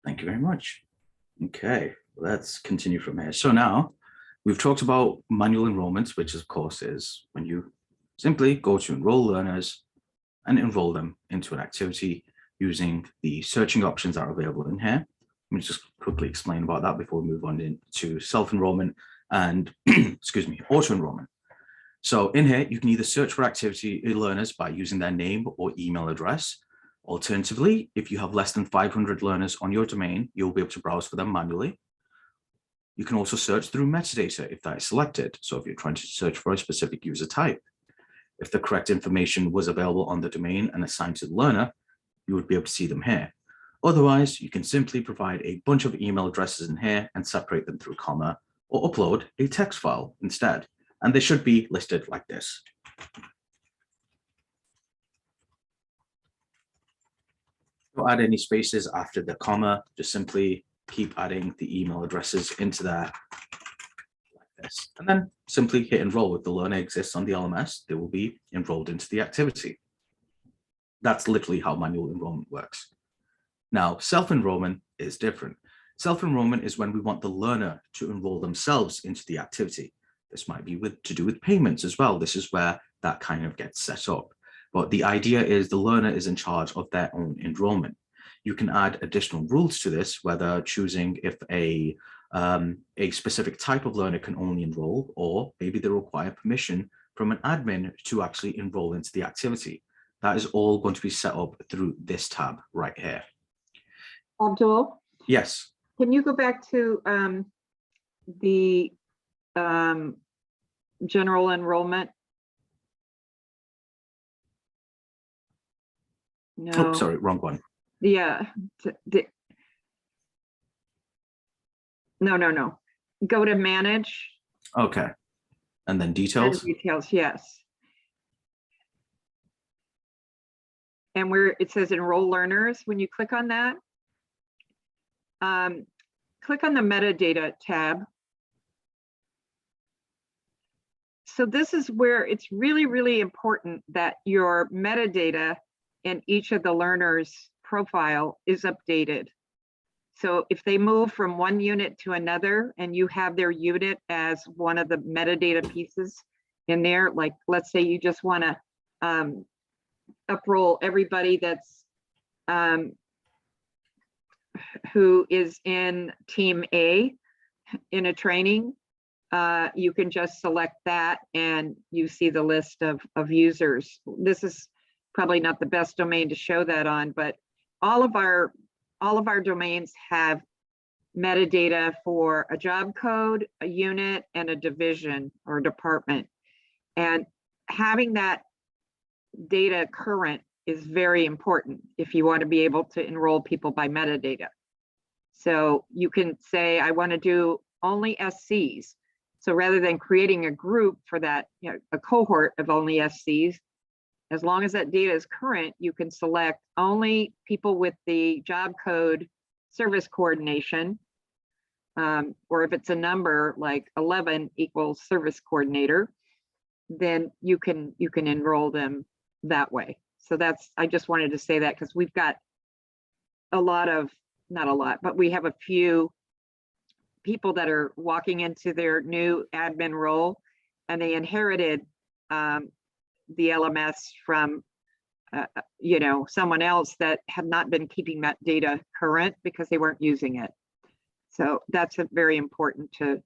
Thank you very much. Okay, let's continue from here. So now we've talked about manual enrollments, which of course is when you simply go to enroll learners and enroll them into an activity using the searching options that are available in here. Let me just quickly explain about that before we move on into self-enrollment and excuse me, auto-enrollment. So in here, you can either search for activity learners by using their name or email address. Alternatively, if you have less than 500 learners on your domain, you'll be able to browse for them manually. You can also search through metadata if that is selected. So if you're trying to search for a specific user type, if the correct information was available on the domain and assigned to the learner, you would be able to see them here. Otherwise, you can simply provide a bunch of email addresses in here and separate them through a comma or upload a text file instead. And they should be listed like this. Don't add any spaces after the comma, just simply keep adding the email addresses into there like this. And then simply hit enroll. If the learner exists on the LMS, they will be enrolled into the activity. That's literally how manual enrollment works. Now, self-enrollment is different. Self-enrollment is when we want the learner to enroll themselves into the activity. This might be to do with payments as well. This is where that kind of gets set up. But the idea is the learner is in charge of their own enrollment. You can add additional rules to this, whether choosing if a specific type of learner can only enroll, or maybe they require permission from an admin to actually enroll into the activity. That is all going to be set up through this tab right here. Abdul? Yes. Can you go back to the general enrollment? No. Oh, sorry, wrong one. Yeah. No. Go to manage. Okay. And then details. And details, yes. And where it says enroll learners, when you click on that, click on the metadata tab. So this is where it's really, really important that your metadata in each of the learners' profile is updated. So if they move from one unit to another and you have their unit as one of the metadata pieces in there, like let's say you just want to uproll everybody that's who is in team A in a training, you can just select that and you see the list of users. This is probably not the best domain to show that on, but all of our domains have metadata for a job code, a unit, and a division or department. And having that data current is very important if you want to be able to enroll people by metadata. So you can say, I want to do only SCs. So rather than creating a group for that, a cohort of only SCs, as long as that data is current, you can select only people with the job code service coordination, or if it's a number like 11 equals service coordinator, then you can enroll them that way. So I just wanted to say that because we've got not a lot, but we have a few people that are walking into their new admin role and they inherited the LMS from someone else that had not been keeping that data current because they weren't using it. So that's very important to,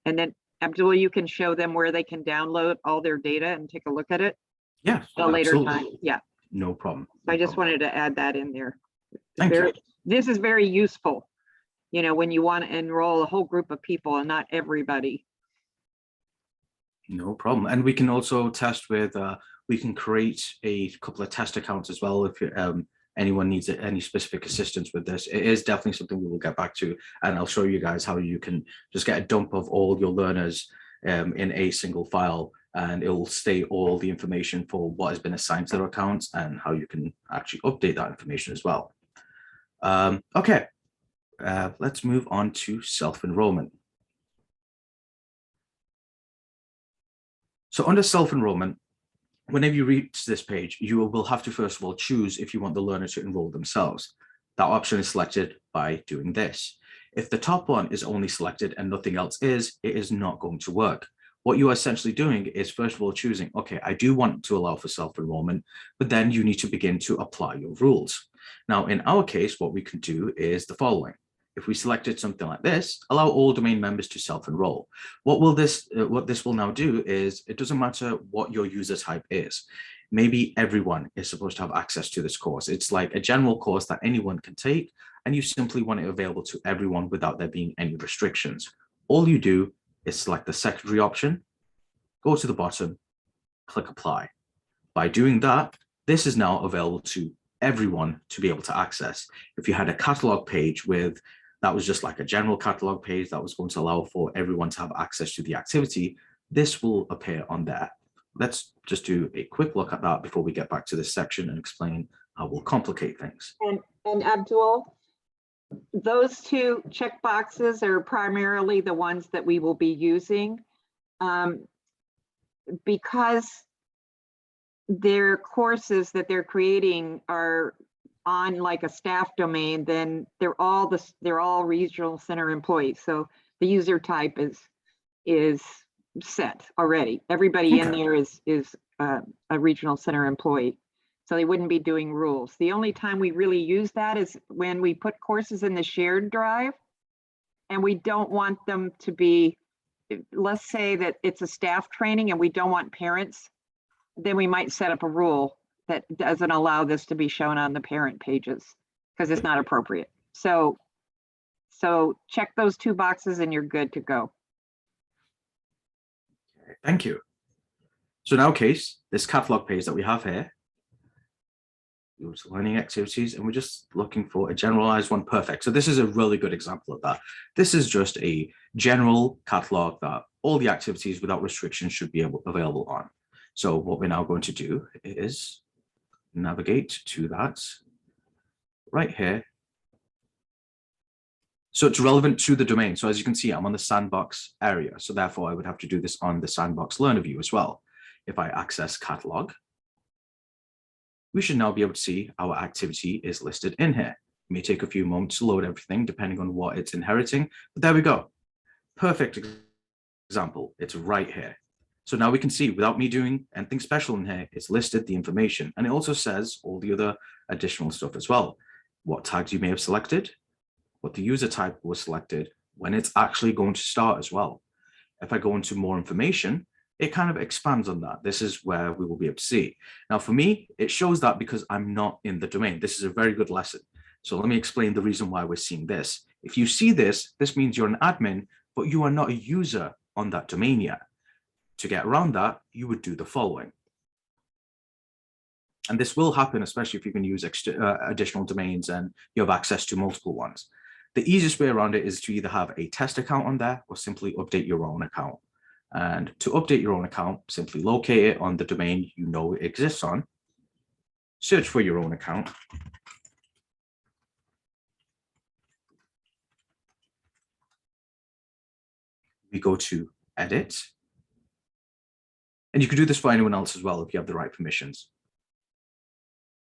and then Abdul, you can show them where they can download all their data and take a look at it. Yeah, a later time. Yeah, no problem. I just wanted to add that in there. Thank you. This is very useful, when you want to enroll a whole group of people and not everybody. No problem. And we can also test with, we can create a couple of test accounts as well if anyone needs any specific assistance with this. It is definitely something we will get back to, and I'll show you guys how you can just get a dump of all your learners in a single file, and it will state all the information for what has been assigned to their accounts and how you can actually update that information as well. Okay, let's move on to self-enrollment. So under self-enrollment, whenever you reach this page, you will have to first of all choose if you want the learner to enroll themselves. That option is selected by doing this. If the top one is only selected and nothing else is, it is not going to work. What you are essentially doing is, first of all, choosing, okay, I do want to allow for self-enrollment, but then you need to begin to apply your rules. Now, in our case, what we can do is the following. If we selected something like this, allow all domain members to self-enroll. What this will now do is, it doesn't matter what your user type is. Maybe everyone is supposed to have access to this course. It's like a general course that anyone can take, and you simply want it available to everyone without there being any restrictions. All you do is select the secondary option, go to the bottom, click apply. By doing that, this is now available to everyone to be able to access. If you had a catalog page that was just like a general catalog page that was going to allow for everyone to have access to the activity, this will appear on there. Let's just do a quick look at that before we get back to this section and explain how we'll complicate things. And Abdul, those two checkboxes are primarily the ones that we will be using, because their courses that they're creating are on like a staff domain. Then they're all regional center employees. So the user type is set already. Everybody in there is a regional center employee. So they wouldn't be doing rules. The only time we really use that is when we put courses in the shared drive and we don't want them to be, let's say that it's a staff training and we don't want parents, then we might set up a rule that doesn't allow this to be shown on the parent pages because it's not appropriate. So check those two boxes and you're good to go. Thank you. So in our case, this catalog page that we have here, go to learning activities, and we're just looking for a generalized one. Perfect. So this is a really good example of that. This is just a general catalog that all the activities without restrictions should be available on. So what we're now going to do is navigate to that right here. So it's relevant to the domain. So as you can see, I'm on the sandbox area. So therefore I would have to do this on the sandbox learner view as well. If I access catalog, we should now be able to see our activity is listed in here. It may take a few moments to load everything depending on what it's inheriting, but there we go. Perfect example, it's right here. So now we can see without me doing anything special in here, it's listed the information, and it also says all the other additional stuff as well. What tags you may have selected, what the user type was selected, when it's actually going to start as well. If I go into more information, it kind of expands on that. This is where we will be able to see. Now for me, it shows that because I'm not in the domain. This is a very good lesson. So let me explain the reason why we're seeing this. If you see this, this means you're an admin, but you are not a user on that domain yet. To get around that, you would do the following. And this will happen, especially if you can use additional domains and you have access to multiple ones. The easiest way around it is to either have a test account on there or simply update your own account. And to update your own account, simply locate it on the domain you know it exists on, search for your own account, we go to edit, and you can do this for anyone else as well if you have the right permissions.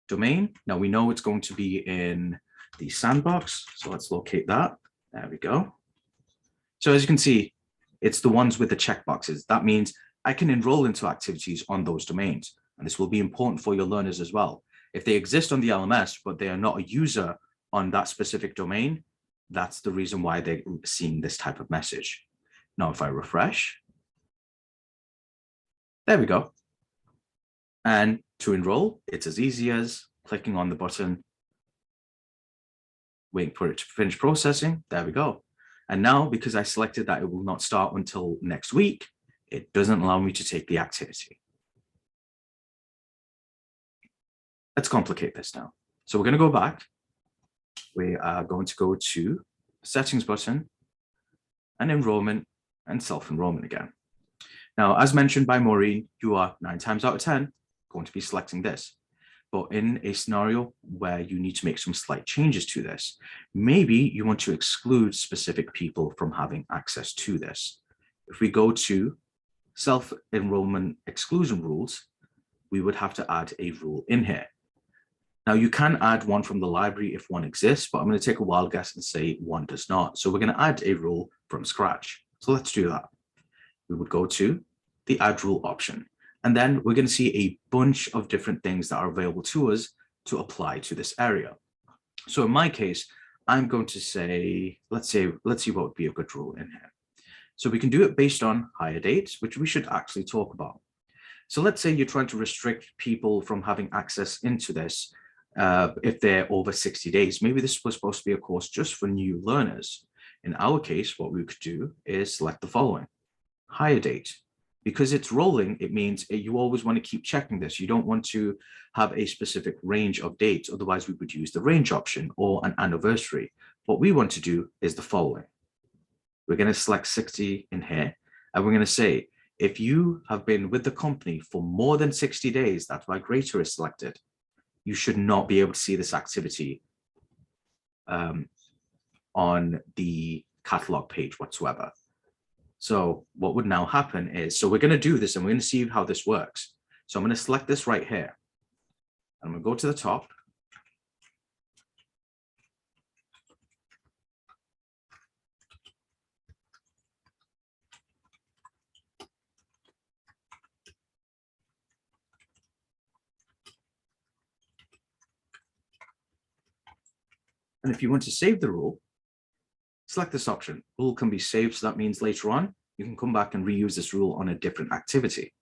Domain, now we know it's going to be in the sandbox, so let's locate that. There we go. So as you can see, it's the ones with the checkboxes. That means I can enroll into activities on those domains. And this will be important for your learners as well. If they exist on the LMS, but they are not a user on that specific domain, that's the reason why they're seeing this type of message. Now, if I refresh, there we go. And to enroll, it's as easy as clicking on the button, waiting for it to finish processing. There we go. And now, because I selected that it will not start until next week, it doesn't allow me to take the activity. Let's complicate this now. So we're going to go back. We are going to go to the settings button and enrollment and self-enrollment again. Now, as mentioned by Maureen, you are 9 times out of 10 going to be selecting this. But in a scenario where you need to make some slight changes to this, maybe you want to exclude specific people from having access to this. If we go to self-enrollment exclusion rules, we would have to add a rule in here. Now you can add one from the library if one exists, but I'm going to take a wild guess and say one does not. So we're going to add a rule from scratch. So let's do that. We would go to the add rule option, and then we're going to see a bunch of different things that are available to us to apply to this area. So in my case, I'm going to say, let's see what would be a good rule in here. So we can do it based on hire dates, which we should actually talk about. So let's say you're trying to restrict people from having access into this if they're over 60 days. Maybe this was supposed to be a course just for new learners. In our case, what we could do is select the following: hire date. Because it's rolling, it means you always want to keep checking this. You don't want to have a specific range of dates. Otherwise, we would use the range option or an anniversary. What we want to do is the following. We're going to select 60 in here, and we're going to say, if you have been with the company for more than 60 days, that's why greater is selected, you should not be able to see this activity on the catalog page whatsoever. So what would now happen is, so we're going to do this and we're going to see how this works. So I'm going to select this right here. I'm going to go to the top. And if you want to save the rule, select this option. Rule can be saved, so that means later on, you can come back and reuse this rule on a different activity.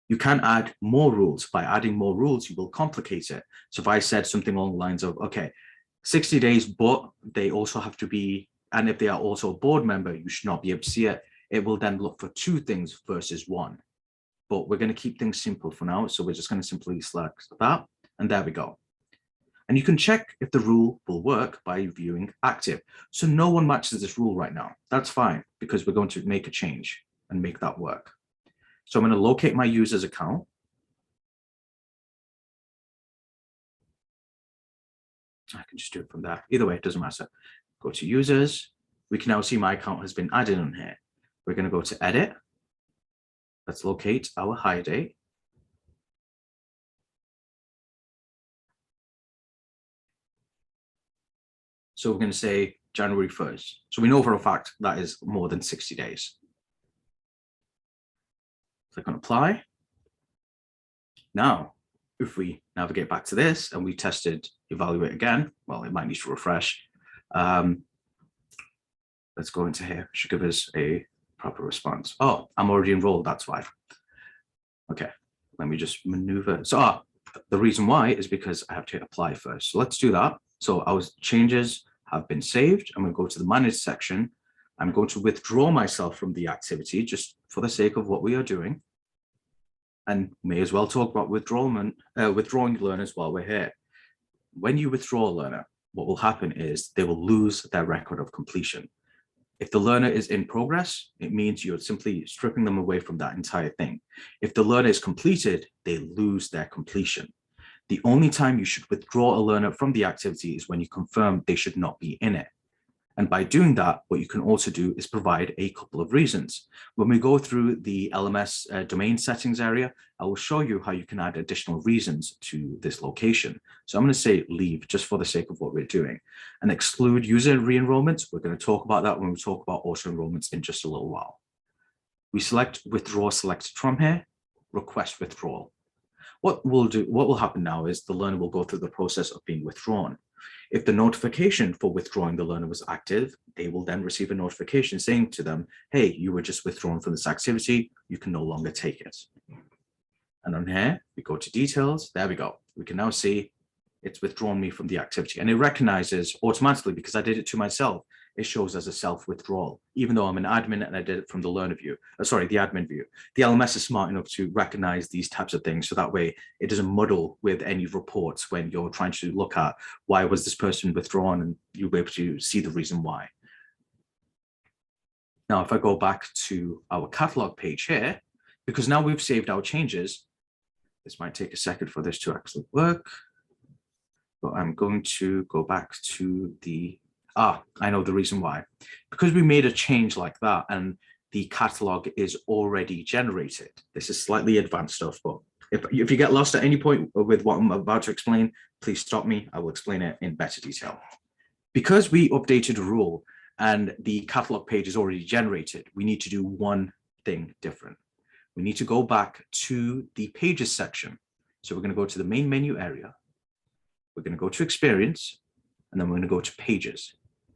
You can add more rules. By adding more rules, you will complicate it. So if I said something along the lines of, okay, 60 days, but they also have to be, and if they are also a board member, you should not be able to see it. It will then look for 2 things versus 1. But we're going to keep things simple for now. So we're just going to simply select that, and there we go. And you can check if the rule will work by viewing active. So no one matches this rule right now. That's fine, because we're going to make a change and make that work. So I'm going to locate my user's account. I can just do it from there. Either way, it doesn't matter. Go to users. We can now see my account has been added on here. We're going to go to edit. Let's locate our hire date. So we're going to say January 1st. So we know for a fact that is more than 60 days. Click on apply. Now, if we navigate back to this and we tested evaluate again, well, it might need to refresh. Let's go into here. It should give us a proper response. Oh, I'm already enrolled. That's why. Okay, let me just maneuver. So the reason why is because I have to apply first. So let's do that. So our changes have been saved. I'm going to go to the manage section. I'm going to withdraw myself from the activity just for the sake of what we are doing. And may as well talk about withdrawing learners while we're here. When you withdraw a learner, what will happen is they will lose their record of completion. If the learner is in progress, it means you're simply stripping them away from that entire thing. If the learner is completed, they lose their completion. The only time you should withdraw a learner from the activity is when you confirm they should not be in it. And by doing that, what you can also do is provide a couple of reasons. When we go through the LMS domain settings area, I will show you how you can add additional reasons to this location. So I'm going to say leave just for the sake of what we're doing, and exclude user re-enrollments. We're going to talk about that when we talk about auto enrollments in just a little while. We select withdraw selected from here, request withdrawal. What will happen now is the learner will go through the process of being withdrawn. If the notification for withdrawing the learner was active, they will then receive a notification saying to them, hey, you were just withdrawn from this activity. You can no longer take it. And on here, we go to details. There we go. We can now see it's withdrawn me from the activity. And it recognizes automatically, because I did it to myself, it shows as a self-withdrawal, even though I'm an admin and I did it from the learner view, the admin view. The LMS is smart enough to recognize these types of things, so that way it doesn't muddle with any reports when you're trying to look at why was this person withdrawn, and you'll be able to see the reason why. Now, if I go back to our catalog page here, because now we've saved our changes, this might take a second for this to actually work, but I'm going to go back to the I know the reason why. Because we made a change like that and the catalog is already generated. This is slightly advanced stuff, but If you get lost at any point with what I'm about to explain, please stop me. I will explain it in better detail. Because we updated a rule and the catalog page is already generated, we need to do one thing different. We need to go back to the pages section. So we're going to go to the main menu area. We're going to go to experience, and then we're going to go to pages.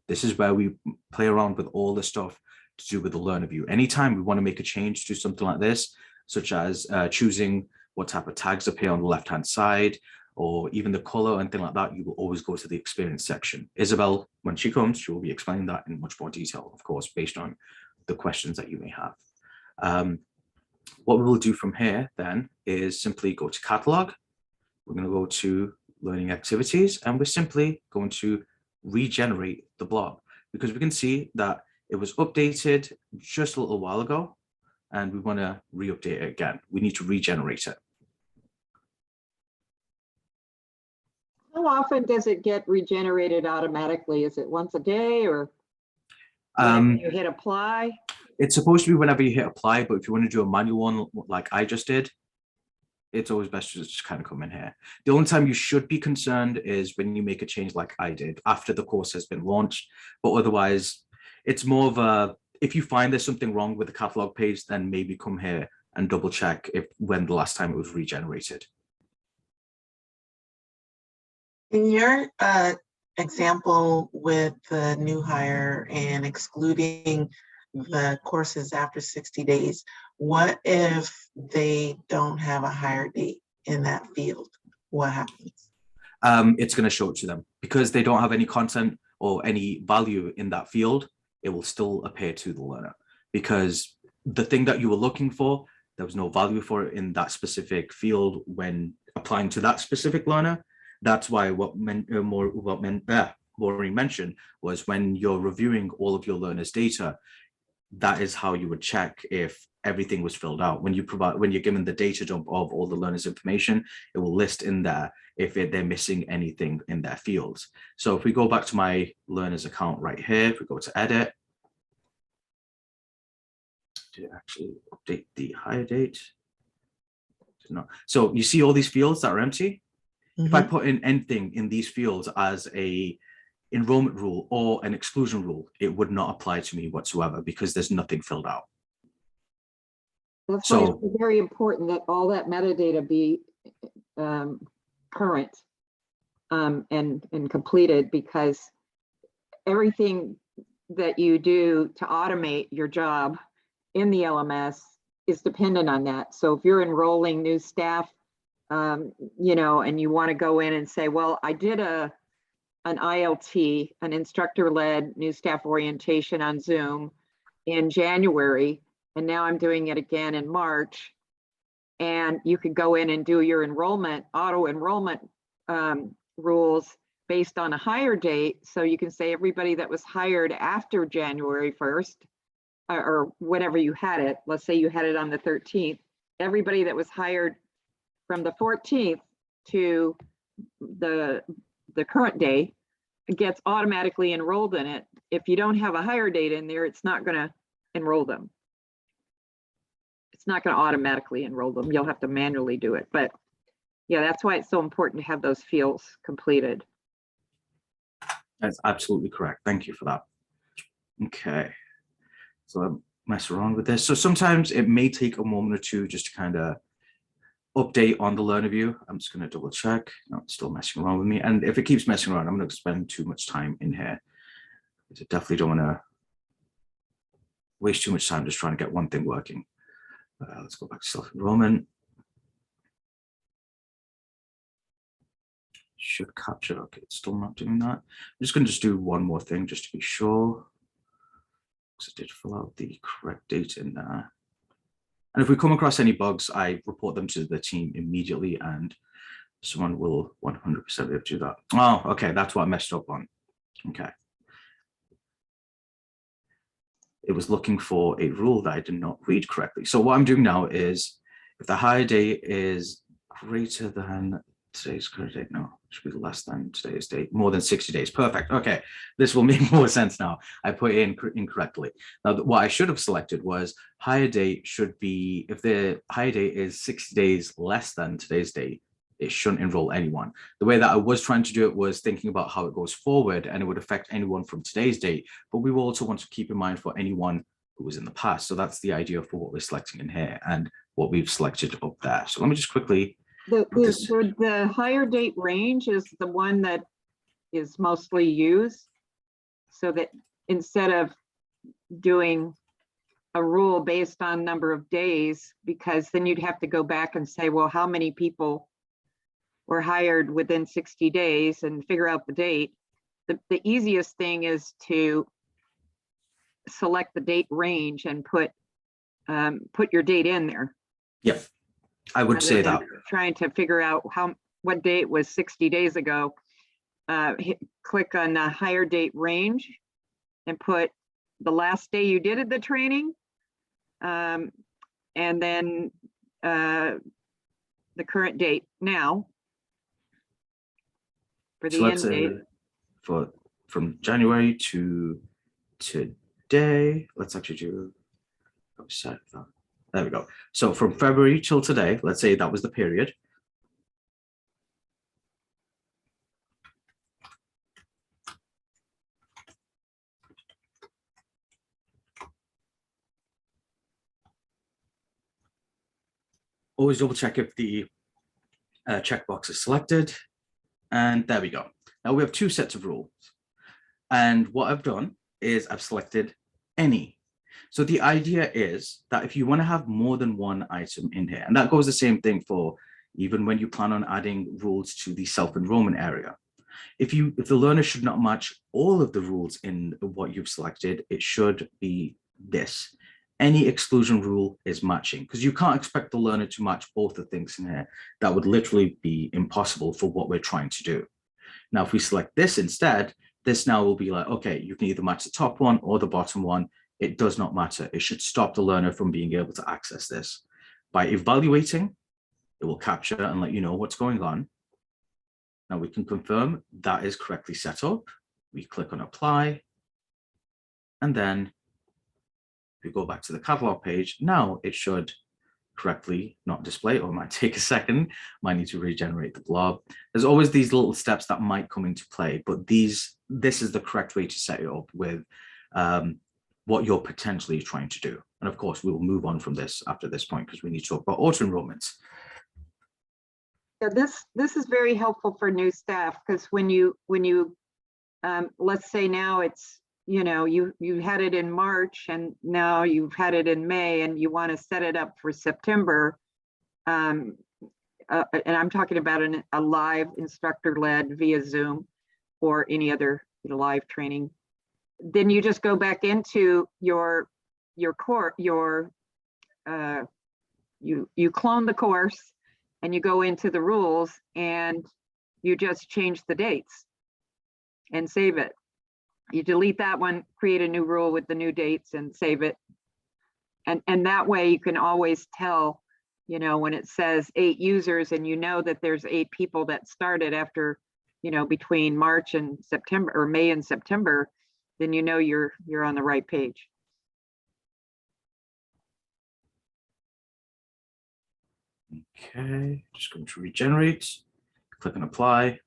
This is where we play around with all the stuff to do with the learner view. Anytime we want to make a change to something like this, such as choosing what type of tags appear on the left-hand side, or even the color and thing like that, you will always go to the experience section. Isabel, when she comes, she will be explaining that in much more detail, of course, based on the questions that you may have. What we will do from here then is simply go to catalog. We're going to go to learning activities, and we're simply going to regenerate the blob, because we can see that it was updated just a little while ago, and we want to re-update it again. We need to regenerate it. How often does it get regenerated automatically? Is it once a day, or whenever you hit apply? It's supposed to be whenever you hit apply, but if you want to do a manual one like I just did, it's always best to just kind of come in here. The only time you should be concerned is when you make a change like I did after the course has been launched. But otherwise, it's more of a, if you find there's something wrong with the catalog page, then maybe come here and double check when the last time it was regenerated. In your example with the new hire and excluding the courses after 60 days, what if they don't have a hire date in that field? What happens? It's going to show it to them because they don't have any content or any value in that field. It will still appear to the learner because the thing that you were looking for, there was no value for it in that specific field when applying to that specific learner. That's why what Maureen mentioned was when you're reviewing all of your learners' data, that is how you would check if everything was filled out. When you're given the data dump of all the learners' information, it will list in there if they're missing anything in their fields. So if we go back to my learners account right here, if we go to edit, to actually update the hire date. No. So you see all these fields that are empty. If I put in anything in these fields as a enrollment rule or an exclusion rule, it would not apply to me whatsoever because there's nothing filled out. That's why it's very important that all that metadata be current and completed, because everything that you do to automate your job in the LMS is dependent on that. So if you're enrolling new staff, you know, and you want to go in and say, well, I did an ILT, an instructor-led new staff orientation on Zoom in January, and now I'm doing it again in March. And you could go in and do your enrollment, auto enrollment rules based on a hire date. So you can say everybody that was hired after January 1st, or whenever you had it, let's say you had it on the 13th, everybody that was hired from the 14th to the current day gets automatically enrolled in it. If you don't have a hire date in there, it's not going to enroll them. It's not going to automatically enroll them. You'll have to manually do it. But yeah, that's why it's so important to have those fields completed. That's absolutely correct. Thank you for that. Okay. So I'll mess around with this. So sometimes it may take a moment or two just to kind of update on the learner view. I'm just going to double check. No, it's still messing around with me. And if it keeps messing around, I'm going to spend too much time in here. I definitely don't want to waste too much time just trying to get one thing working. Let's go back to self-enrollment. Should capture. Okay, it's still not doing that. I'm just going to do one more thing just to be sure. Because I did fill out the correct date in there. And if we come across any bugs, I report them to the team immediately and someone will 100% be able to do that. Oh, okay, that's what I messed up on. Okay. It was looking for a rule that I did not read correctly. So what I'm doing now is, if the hire date is greater than today's current date, no, should be less than today's date, more than 60 days. Perfect. Okay, this will make more sense now. I put it in incorrectly. Now, what I should have selected was hire date should be, if the hire date is 60 days less than today's date, it shouldn't enroll anyone. The way that I was trying to do it was thinking about how it goes forward and it would affect anyone from today's date, but we will also want to keep in mind for anyone who was in the past. So that's the idea for what we're selecting in here and what we've selected up there. So let me just quickly. The higher date range is the one that is mostly used, so that instead of doing a rule based on number of days, because then you'd have to go back and say, well, how many people were hired within 60 days and figure out the date. The easiest thing is to select the date range and put your date in there. Yep. I would say that. Trying to figure out what date was 60 days ago. Click on the higher date range and put the last day you did the training, and then the current date now for the end date. From January to today, let's actually do. There we go. So from February till today, let's say that was the period. Always double check if the checkbox is selected. And there we go. Now we have two sets of rules. And what I've done is I've selected any. So the idea is that if you want to have more than one item in here, and that goes the same thing for even when you plan on adding rules to the self-enrollment area. If the learner should not match all of the rules in what you've selected, it should be this. Any exclusion rule is matching, because you can't expect the learner to match both the things in here. That would literally be impossible for what we're trying to do. Now, if we select this instead, this now will be like, okay, you can either match the top one or the bottom one. It does not matter. It should stop the learner from being able to access this. By evaluating, it will capture and let you know what's going on. Now we can confirm that is correctly set up. We click on apply. And then if we go back to the catalog page, now it should correctly not display, or it might take a second, might need to regenerate the blob. There's always these little steps that might come into play, but this is the correct way to set it up with what you're potentially trying to do. And of course, we will move on from this after this point because we need to talk about auto enrollments. Yeah, this is very helpful for new staff, because when you let's say now it's, you had it in March and now you've had it in May and you want to set it up for September. And I'm talking about a live instructor-led via Zoom or any other live training. Then you just go back into your core, you clone the course and you go into the rules and you just change the dates and save it. You delete that one, create a new rule with the new dates and save it. And that way you can always tell, when it says 8 users and that there's 8 people that started after, between March and September, or May and September, then you're on the right page. Okay, just going to regenerate, click on apply.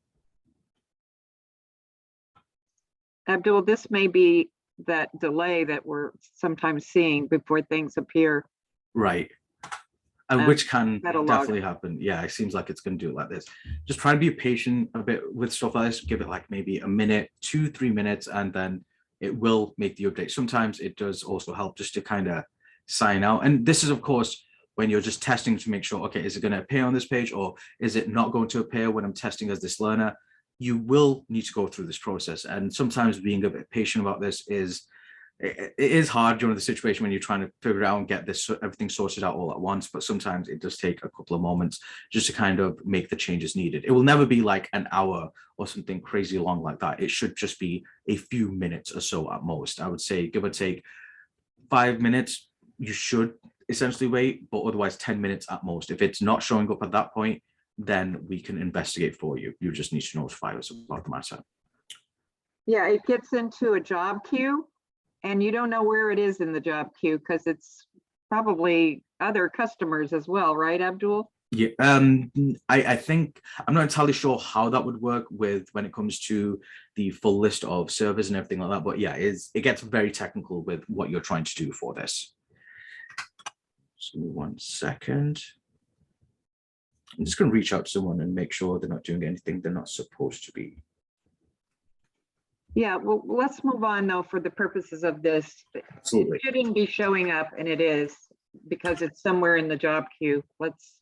Abdul, this may be that delay that we're sometimes seeing before things appear. Right. And which can definitely log. happen. Yeah, it seems like it's going to do it like this. Just try to be patient a bit with stuff like this. Give it like maybe a minute, 2-3 minutes, and then it will make the update. Sometimes it does also help just to kind of sign out. And this is, of course, when you're just testing to make sure, okay, is it going to appear on this page or is it not going to appear when I'm testing as this learner? You will need to go through this process. And sometimes being a bit patient about this it is hard during the situation when you're trying to figure it out and get everything sorted out all at once. But sometimes it does take a couple of moments just to kind of make the changes needed. It will never be like an hour or something crazy long like that. It should just be a few minutes or so at most. I would say give or take 5 minutes. You should essentially wait, but otherwise 10 minutes at most. If it's not showing up at that point, then we can investigate for you. You just need to notify us about the matter. Yeah, it gets into a job queue and you don't know where it is in the job queue because it's probably other customers as well, right, Abdul? Yeah, I think I'm not entirely sure how that would work with when it comes to the full list of servers and everything like that. But yeah, it gets very technical with what you're trying to do for this. Just give me 1 second. I'm just going to reach out to someone and make sure they're not doing anything they're not supposed to be. Yeah, well, let's move on though for the purposes of this. Absolutely. It shouldn't be showing up, and it is because it's somewhere in the job queue. Let's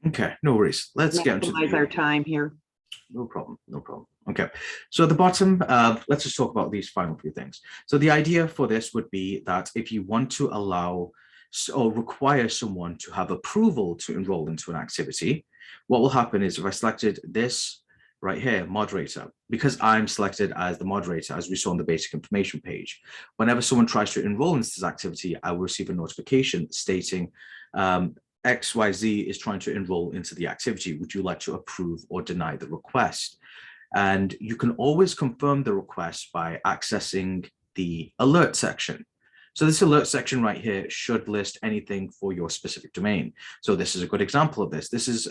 Okay, no worries. Let's get into maximize our time here. No problem, no problem. Okay, so at the bottom, let's just talk about these final few things. So the idea for this would be that if you want to allow or require someone to have approval to enroll into an activity, what will happen is if I selected this right here, moderator, because I'm selected as the moderator, as we saw on the basic information page, whenever someone tries to enroll into this activity, I will receive a notification stating, XYZ is trying to enroll into the activity. Would you like to approve or deny the request? And you can always confirm the request by accessing the alert section. So this alert section right here should list anything for your specific domain. So this is a good example of this. This is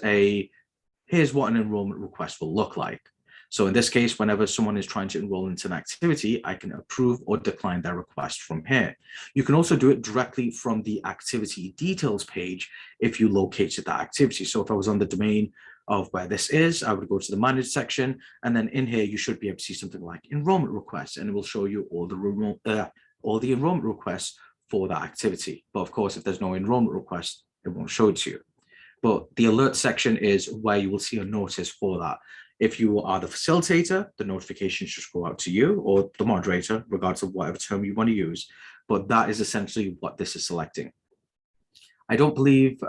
here's what an enrollment request will look like. So in this case, whenever someone is trying to enroll into an activity, I can approve or decline their request from here. You can also do it directly from the activity details page if you located that activity. So if I was on the domain of where this is, I would go to the manage section, and then in here, you should be able to see something like enrollment requests, and it will show you all the enrollment requests for that activity. But of course, if there's no enrollment request, it won't show it to you. But the alert section is where you will see a notice for that. If you are the facilitator, the notification should go out to you or the moderator, regardless of whatever term you want to use. But that is essentially what this is selecting. I don't believe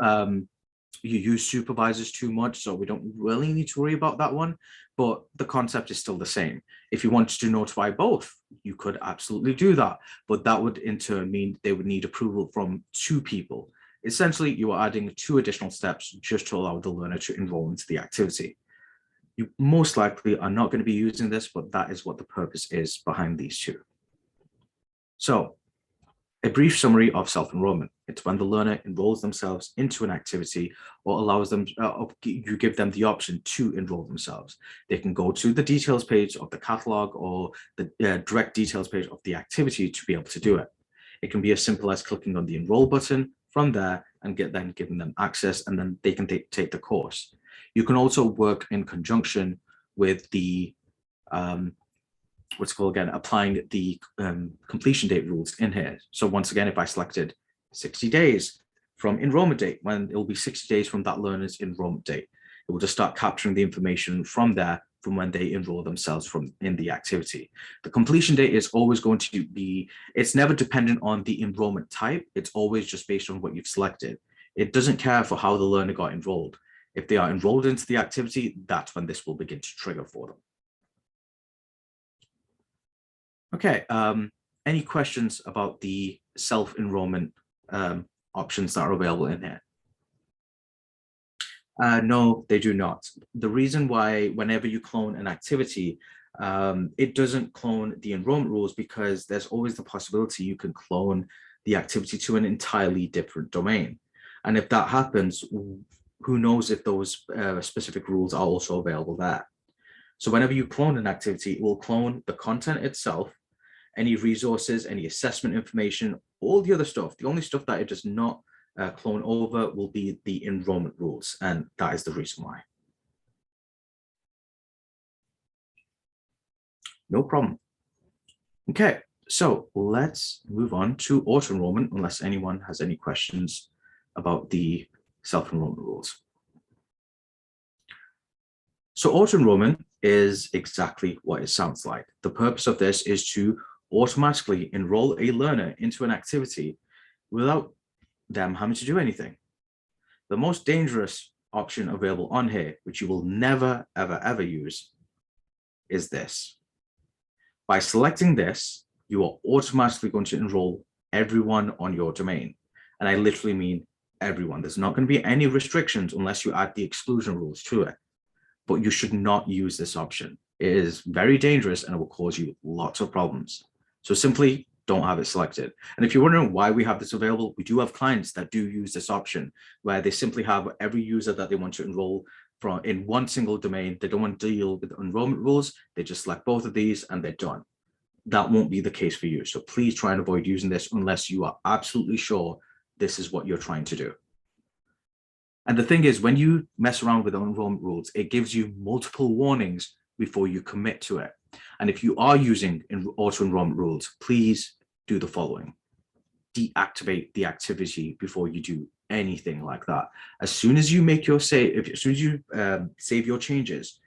you use supervisors too much, so we don't really need to worry about that one. But the concept is still the same. If you wanted to notify both, you could absolutely do that. But that would in turn mean they would need approval from 2 people. Essentially, you are adding 2 additional steps just to allow the learner to enroll into the activity. You most likely are not going to be using this, but that is what the purpose is behind these 2. So a brief summary of self-enrollment. It's when the learner enrolls themselves into an activity or allows them, you give them the option to enroll themselves. They can go to the details page of the catalog or the direct details page of the activity to be able to do it. It can be as simple as clicking on the enroll button from there and then giving them access, and then they can take the course. You can also work in conjunction with the what's called again, applying the completion date rules in here. So once again, if I selected 60 days from enrollment date, when it will be 60 days from that learner's enrollment date, it will just start capturing the information from there from when they enroll themselves in the activity. The completion date is always going to be, it's never dependent on the enrollment type. It's always just based on what you've selected. It doesn't care for how the learner got enrolled. If they are enrolled into the activity, that's when this will begin to trigger for them. Okay, any questions about the self-enrollment options that are available in here? No, they do not. The reason why whenever you clone an activity, it doesn't clone the enrollment rules because there's always the possibility you can clone the activity to an entirely different domain. And if that happens, who knows if those specific rules are also available there. So whenever you clone an activity, it will clone the content itself, any resources, any assessment information, all the other stuff. The only stuff that it does not clone over will be the enrollment rules, and that is the reason why. No problem. Okay, so let's move on to auto-enrollment, unless anyone has any questions about the self-enrollment rules. So auto-enrollment is exactly what it sounds like. The purpose of this is to automatically enroll a learner into an activity without them having to do anything. The most dangerous option available on here, which you will never, ever, ever use, is this. By selecting this, you are automatically going to enroll everyone on your domain. And I literally mean everyone. There's not going to be any restrictions unless you add the exclusion rules to it. But you should not use this option. It is very dangerous and it will cause you lots of problems. So simply don't have it selected. And if you're wondering why we have this available, we do have clients that do use this option where they simply have every user that they want to enroll from in one single domain. They don't want to deal with enrollment rules. They just select both of these and they're done. That won't be the case for you. So please try and avoid using this unless you are absolutely sure this is what you're trying to do. And the thing is, when you mess around with enrollment rules, it gives you multiple warnings before you commit to it. And if you are using auto enrollment rules, please do the following. Deactivate the activity before you do anything like that. As soon as you make your save, as soon as you save your changes,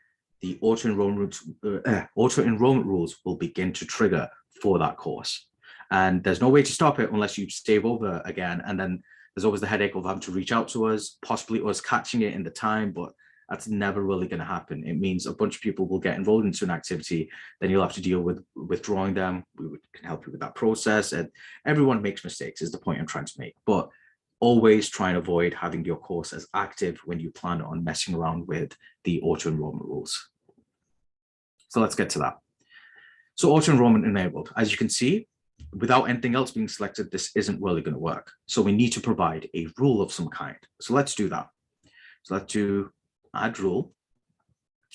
the auto enrollment rules will begin to trigger for that course. And there's no way to stop it unless you save over again. And then there's always the headache of having to reach out to us, possibly us catching it in the time, but that's never really going to happen. It means a bunch of people will get enrolled into an activity, then you'll have to deal with withdrawing them. We can help you with that process. And everyone makes mistakes is the point I'm trying to make, but always try and avoid having your course as active when you plan on messing around with the auto enrollment rules. So let's get to that. So auto enrollment enabled, as you can see, without anything else being selected, this isn't really going to work. So we need to provide a rule of some kind. So let's do that. So let's do add rule.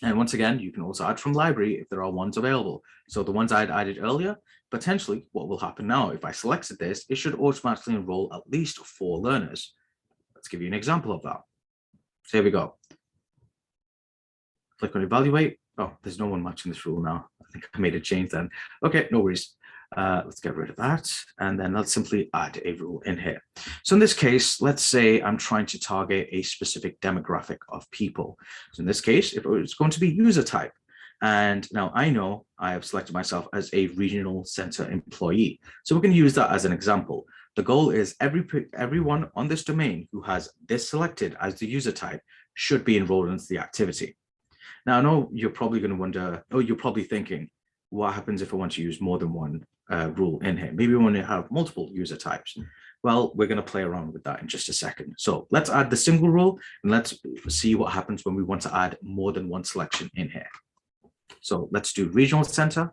And once again, you can also add from library if there are ones available. So the ones I'd added earlier, potentially what will happen now, if I selected this, it should automatically enroll at least 4 learners. Let's give you an example of that. So here we go. Click on evaluate. Oh, there's no one matching this rule now. I think I made a change then. Okay, no worries. Let's get rid of that. And then let's simply add a rule in here. So in this case, let's say I'm trying to target a specific demographic of people. So in this case, if it's going to be user type. And now I know I have selected myself as a regional center employee. So we're going to use that as an example. The goal is everyone on this domain who has this selected as the user type should be enrolled into the activity. Now, I know you're probably going to wonder, oh, you're probably thinking, what happens if I want to use more than one rule in here? Maybe we want to have multiple user types. Well, we're going to play around with that in just a second. So let's add the single rule and let's see what happens when we want to add more than one selection in here. So let's do regional center.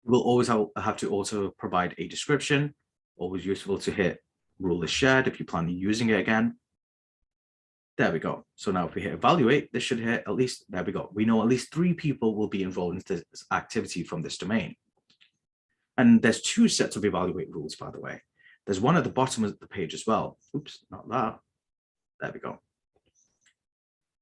We'll always have to also provide a description. Always useful to hit rule is shared if you plan on using it again. There we go. So now if we hit evaluate, this should hit at least, there we go. We know at least 3 people will be enrolled into this activity from this domain. And there's 2 sets of evaluate rules, by the way. There's one at the bottom of the page as well. Oops, not that. There we go.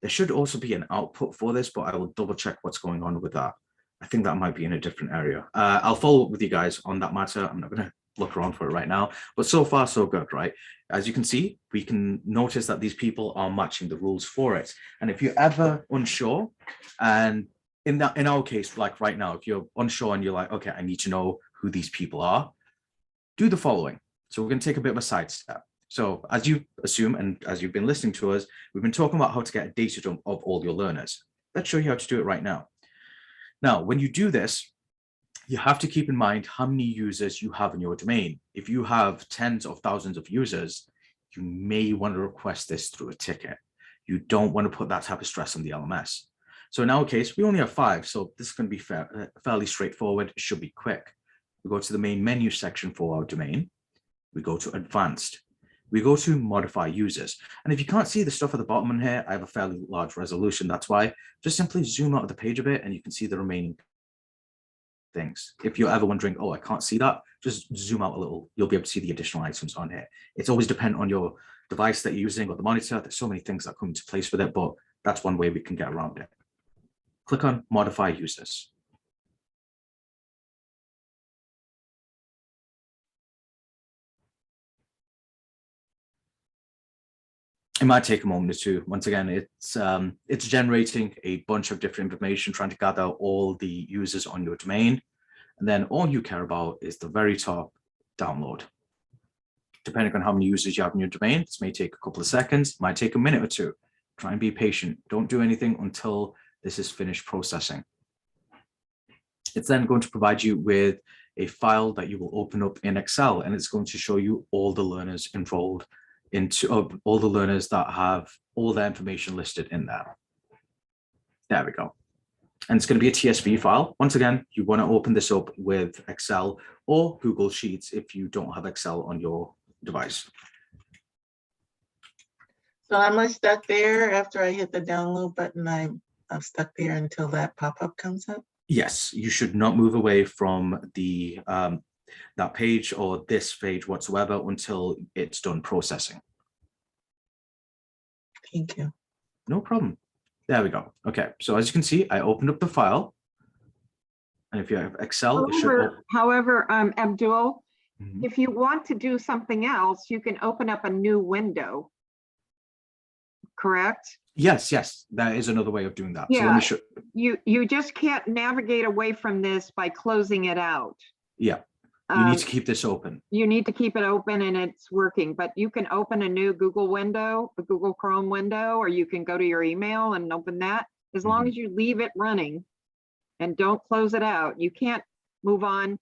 There should also be an output for this, but I will double check what's going on with that. I think that might be in a different area. I'll follow up with you guys on that matter. I'm not going to look around for it right now, but so far so good, right? As you can see, we can notice that these people are matching the rules for it. And if you're ever unsure, and in our case, like right now, if you're unsure and you're like, okay, I need to know who these people are, do the following. So we're going to take a bit of a side step. So as you assume, and as you've been listening to us, we've been talking about how to get a data dump of all your learners. Let's show you how to do it right now. Now, when you do this, you have to keep in mind how many users you have in your domain. If you have tens of thousands of users, you may want to request this through a ticket. You don't want to put that type of stress on the LMS. So in our case, we only have 5, so this is going to be fairly straightforward. It should be quick. We go to the main menu section for our domain. We go to advanced. We go to modify users. And if you can't see the stuff at the bottom in here, I have a fairly large resolution. That's why just simply zoom out of the page a bit and you can see the remaining things. If you're ever wondering, oh, I can't see that, just zoom out a little. You'll be able to see the additional items on here. It's always dependent on your device that you're using or the monitor. There's so many things that come into place with it, but that's one way we can get around it. Click on modify users. It might take a moment or two. Once again, it's generating a bunch of different information, trying to gather all the users on your domain. And then all you care about is the very top, download. Depending on how many users you have in your domain, this may take a couple of seconds, might take a minute or two. Try and be patient. Don't do anything until this is finished processing. It's then going to provide you with a file that you will open up in Excel, and it's going to show you all the learners enrolled into all the learners that have all their information listed in there. There we go. And it's going to be a TSV file. Once again, you want to open this up with Excel or Google Sheets if you don't have Excel on your device. So am I stuck there after I hit the download button? I'm stuck there until that pop-up comes up? Yes, you should not move away from the that page or this page whatsoever until it's done processing. Thank you. No problem. There we go. Okay, so as you can see, I opened up the file. And if you have Excel, it should. However, Abdul, Mhm. if you want to do something else, you can open up a new window. Correct? Yes, yes, that is another way of doing that. So let Yeah. me show. You just can't navigate away from this by closing it out. Yeah, you need to keep this open. You need to keep it open and it's working, but you can open a new Google window, a Google Chrome window, or you can go to your email and open that. As long as you leave it running and don't close it out, you can't move on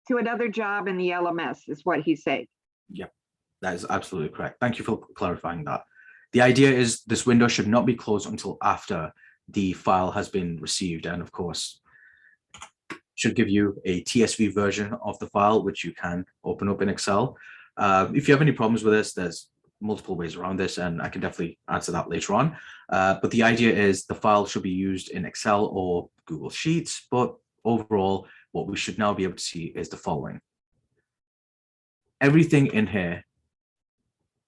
to another job in the LMS, is what he said. Yep, that is absolutely correct. Thank you for clarifying that. The idea is this window should not be closed until after the file has been received, and of course, should give you a TSV version of the file, which you can open up in Excel. If you have any problems with this, there's multiple ways around this, and I can definitely answer that later on. But the idea is the file should be used in Excel or Google Sheets, but overall, what we should now be able to see is the following. Everything in here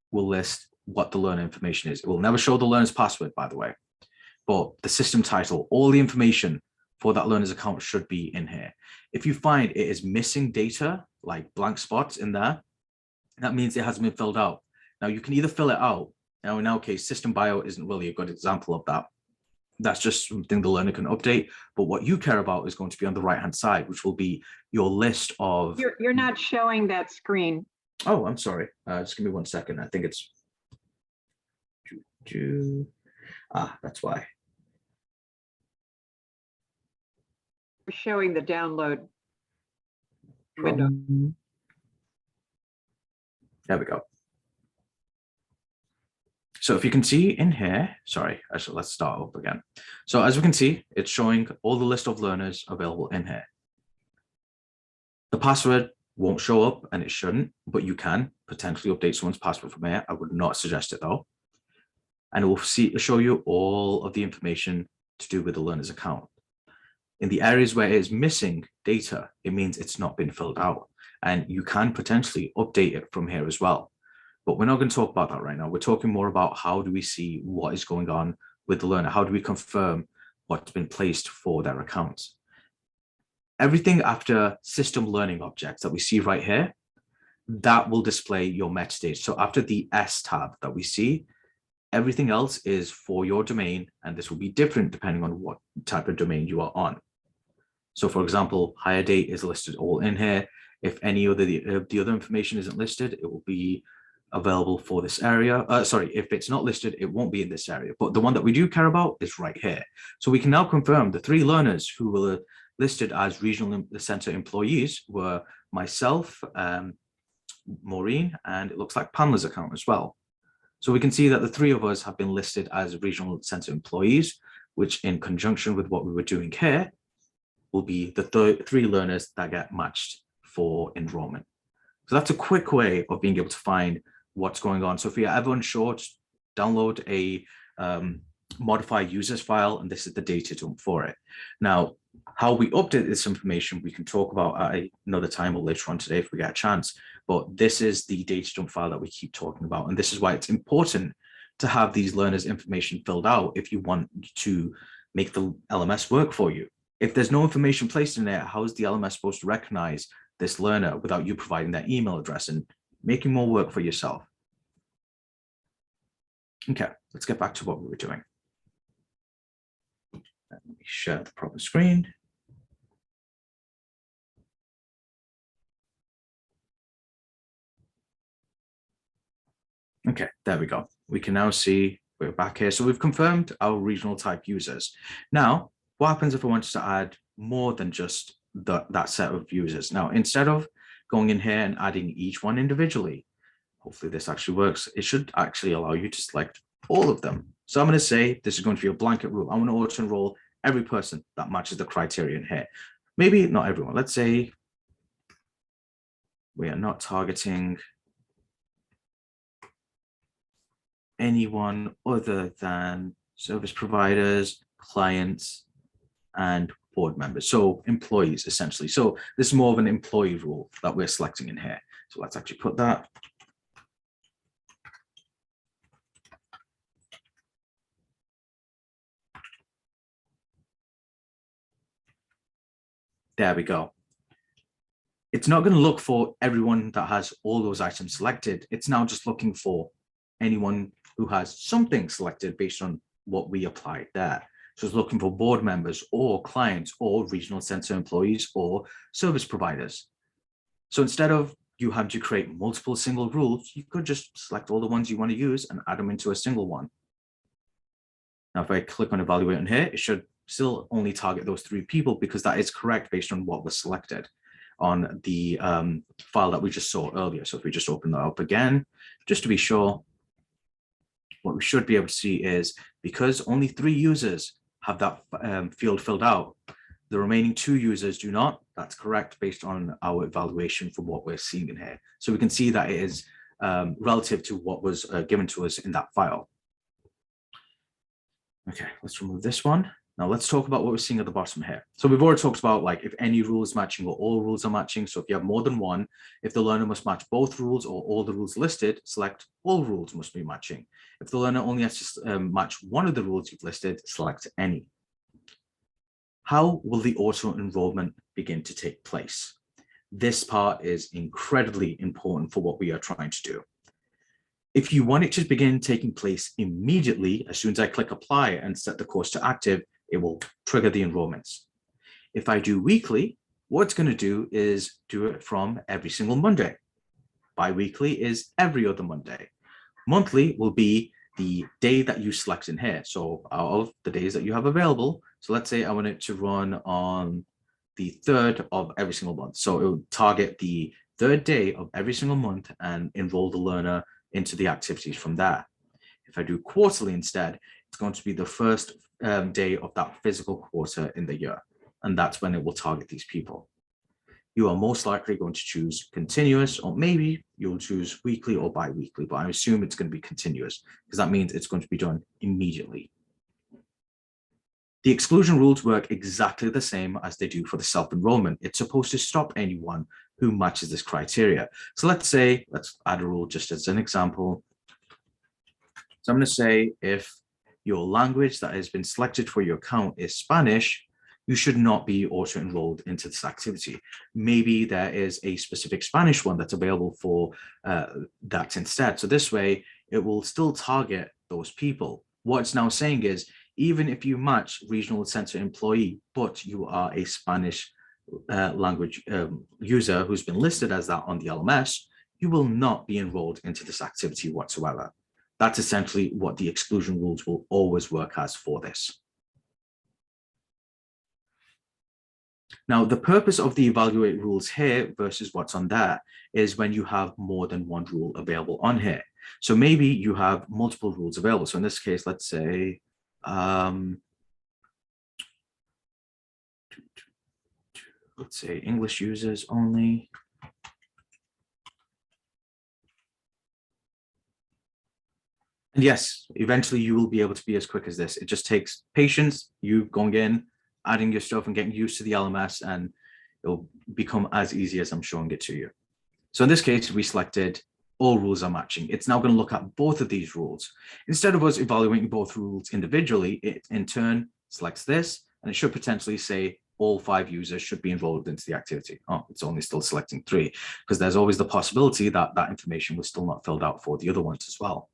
will list what the learner information is. It will never show the learner's password, by the way, but the system title, all the information for that learner's account should be in here. If you find it is missing data, like blank spots in there, that means it hasn't been filled out. Now you can either fill it out. Now in our case, system bio isn't really a good example of that. That's just something the learner can update. But what you care about is going to be on the right-hand side, which will be your list of. You're not showing that screen. Oh, I'm sorry. Just give me 1 second. I think it's. That's why. You're showing the download window. There we go. So if you can see in here, sorry, actually, let's start up again. So as we can see, it's showing all the list of learners available in here. The password won't show up, and it shouldn't, but you can potentially update someone's password from here. I would not suggest it though. And it will show you all of the information to do with the learner's account. In the areas where it is missing data, it means it's not been filled out, and you can potentially update it from here as well. But we're not going to talk about that right now. We're talking more about how do we see what is going on with the learner? How do we confirm what's been placed for their accounts? Everything after system learning objects that we see right here, that will display your metadata. So after the S tab that we see, everything else is for your domain, and this will be different depending on what type of domain you are on. So for example, hire date is listed all in here. If any other the other information isn't listed, it will be available for this area. Sorry, if it's not listed, it won't be in this area. But the one that we do care about is right here. So we can now confirm the 3 learners who were listed as regional center employees were myself, Maureen, and it looks like Pamela's account as well. So we can see that the 3 of us have been listed as regional center employees, which in conjunction with what we were doing here will be the 3 learners that get matched for enrollment. So that's a quick way of being able to find what's going on. So if you're ever unsure, just download a modify users file, and this is the data dump for it. Now, how we update this information, we can talk about at another time or later on today if we get a chance. But this is the data dump file that we keep talking about. And this is why it's important to have these learners' information filled out if you want to make the LMS work for you. If there's no information placed in there, how is the LMS supposed to recognize this learner without you providing their email address and making more work for yourself? Okay, let's get back to what we were doing. Let me share the proper screen. Okay, there we go. We can now see we're back here. So we've confirmed our regional type users. Now, what happens if I wanted to add more than just that set of users. Now, instead of going in here and adding each one individually, hopefully this actually works. It should actually allow you to select all of them. So I'm going to say this is going to be a blanket rule. I want to auto enroll every person that matches the criterion here. Maybe not everyone. Let's say we are not targeting anyone other than service providers, clients, and board members. So employees, essentially. So this is more of an employee rule that we're selecting in here. So let's actually put that. There we go. It's not going to look for everyone that has all those items selected. It's now just looking for anyone who has something selected based on what we applied there. So it's looking for board members or clients or regional center employees or service providers. So instead of you having to create multiple single rules, you could just select all the ones you want to use and add them into a single one. Now, if I click on evaluate on here, it should still only target those 3 people because that is correct based on what was selected on the file that we just saw earlier. So if we just open that up again, just to be sure, what we should be able to see is because only 3 users have that field filled out, the remaining 2 users do not. That's correct based on our evaluation from what we're seeing in here. So we can see that it is relative to what was given to us in that file. Okay, let's remove this one. Now let's talk about what we're seeing at the bottom here. So we've already talked about like if any rule is matching or all rules are matching. So if you have more than one, if the learner must match both rules or all the rules listed, select all rules must be matching. If the learner only has to match one of the rules you've listed, select any. How will the auto enrollment begin to take place? This part is incredibly important for what we are trying to do. If you want it to begin taking place immediately, as soon as I click apply and set the course to active, it will trigger the enrollments. If I do weekly, what it's going to do is do it from every single Monday. Bi-weekly is every other Monday. Monthly will be the day that you select in here. So out of the days that you have available, so let's say I want it to run on the 3rd of every single month. So it will target the 3rd day of every single month and enroll the learner into the activities from there. If I do quarterly instead, it's going to be the first day of that physical quarter in the year. And that's when it will target these people. You are most likely going to choose continuous, or maybe you'll choose weekly or bi-weekly, but I assume it's going to be continuous because that means it's going to be done immediately. The exclusion rules work exactly the same as they do for the self-enrollment. It's supposed to stop anyone who matches this criteria. So let's add a rule just as an example. So I'm going to say if your language that has been selected for your account is Spanish, you should not be auto-enrolled into this activity. Maybe there is a specific Spanish one that's available for that instead. So this way, it will still target those people. What it's now saying is, even if you match regional center employee, but you are a Spanish language user who's been listed as that on the LMS, you will not be enrolled into this activity whatsoever. That's essentially what the exclusion rules will always work as for this. Now, the purpose of the evaluate rules here versus what's on there is when you have more than one rule available on here. So maybe you have multiple rules available. So in this case, let's say, English users only. And yes, eventually you will be able to be as quick as this. It just takes patience, you going in, adding your stuff and getting used to the LMS, and it'll become as easy as I'm showing it to you. So in this case, we selected all rules are matching. It's now going to look at both of these rules. Instead of us evaluating both rules individually, it in turn selects this, and it should potentially say all 5 users should be enrolled into the activity. Oh, it's only still selecting 3, because there's always the possibility that that information was still not filled out for the other ones as well.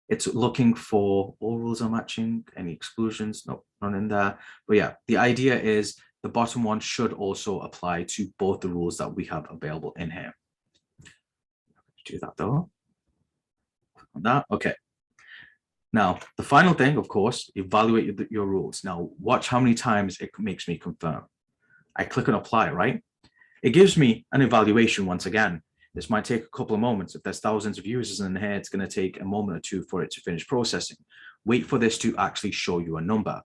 It's looking for all rules are matching, any exclusions, no, none in there. But yeah, the idea is the bottom one should also apply to both the rules that we have available in here. Do that though. Click on that, okay. Now, the final thing, of course, evaluate your rules. Now, watch how many times it makes me confirm. I click on apply, right? It gives me an evaluation once again. This might take a couple of moments. If there's thousands of users in here, it's going to take a moment or two for it to finish processing. Wait for this to actually show you a number.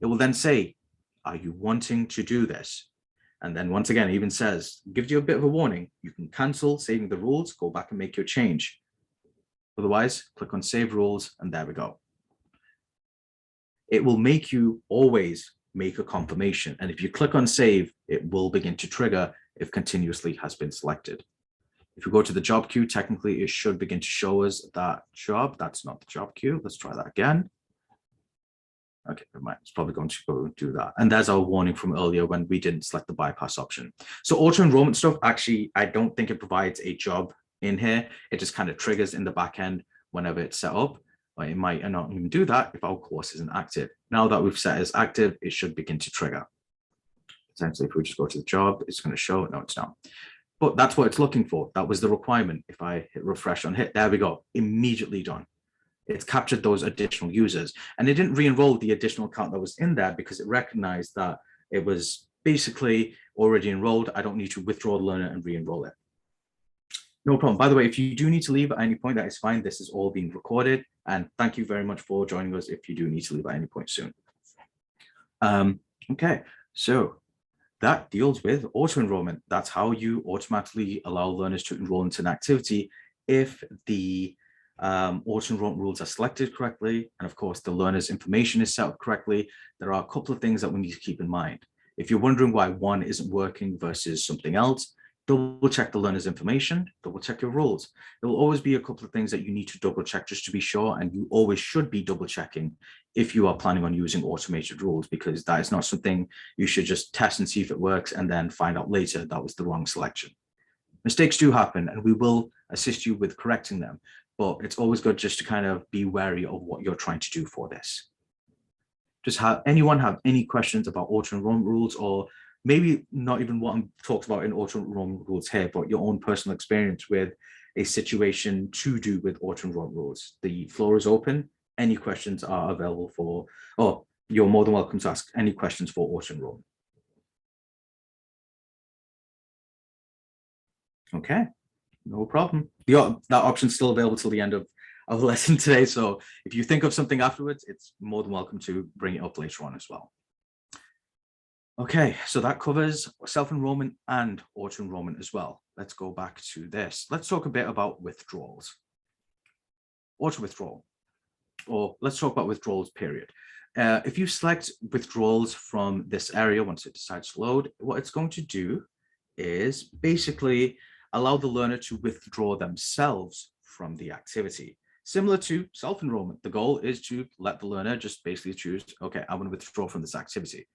It will then say, are you wanting to do this? And then once again, it even says, gives you a bit of a warning. You can cancel saving the rules, go back and make your change. Otherwise, click on save rules, and there we go. It will make you always make a confirmation. And if you click on save, it will begin to trigger if continuously has been selected. If you go to the job queue, technically it should begin to show us that job. That's not the job queue. Let's try that again. Okay, never mind. It's probably going to go do that. And there's our warning from earlier when we didn't select the bypass option. So auto enrollment stuff, actually, I don't think it provides a job in here. It just kind of triggers in the back end whenever it's set up. But it might not even do that if our course isn't active. Now that we've set as active, it should begin to trigger. Essentially, if we just go to the job, it's going to show. No, it's not. But that's what it's looking for. That was the requirement. If I hit refresh on hit, there we go. Immediately done. It's captured those additional users. And it didn't re-enroll the additional account that was in there because it recognized that it was basically already enrolled. I don't need to withdraw the learner and re-enroll it. No problem. By the way, if you do need to leave at any point, that is fine. This is all being recorded. And thank you very much for joining us if you do need to leave at any point soon. Okay, so that deals with auto enrollment. That's how you automatically allow learners to enroll into an activity if the auto enrollment rules are selected correctly. And of course, the learner's information is set up correctly. There are a couple of things that we need to keep in mind. If you're wondering why one isn't working versus something else, double check the learner's information, double check your rules. There will always be a couple of things that you need to double check just to be sure, and you always should be double checking if you are planning on using automated rules, because that is not something you should just test and see if it works and then find out later that was the wrong selection. Mistakes do happen and we will assist you with correcting them, but it's always good just to kind of be wary of what you're trying to do for this. Just anyone have any questions about auto enrollment rules, or maybe not even what I'm talked about in auto enrollment rules here, but your own personal experience with a situation to do with auto enrollment rules? The floor is open. Any questions are available for, or you're more than welcome to ask any questions for auto enrollment. Okay, no problem. That option's still available till the end of the lesson today. So if you think of something afterwards, it's more than welcome to bring it up later on as well. Okay, so that covers self-enrollment and auto-enrollment as well. Let's go back to this. Let's talk a bit about withdrawals. Auto-withdrawal, or let's talk about withdrawals, period. If you select withdrawals from this area, once it decides to load, what it's going to do is basically allow the learner to withdraw themselves from the activity. Similar to self-enrollment, the goal is to let the learner just basically choose, okay, I want to withdraw from this activity.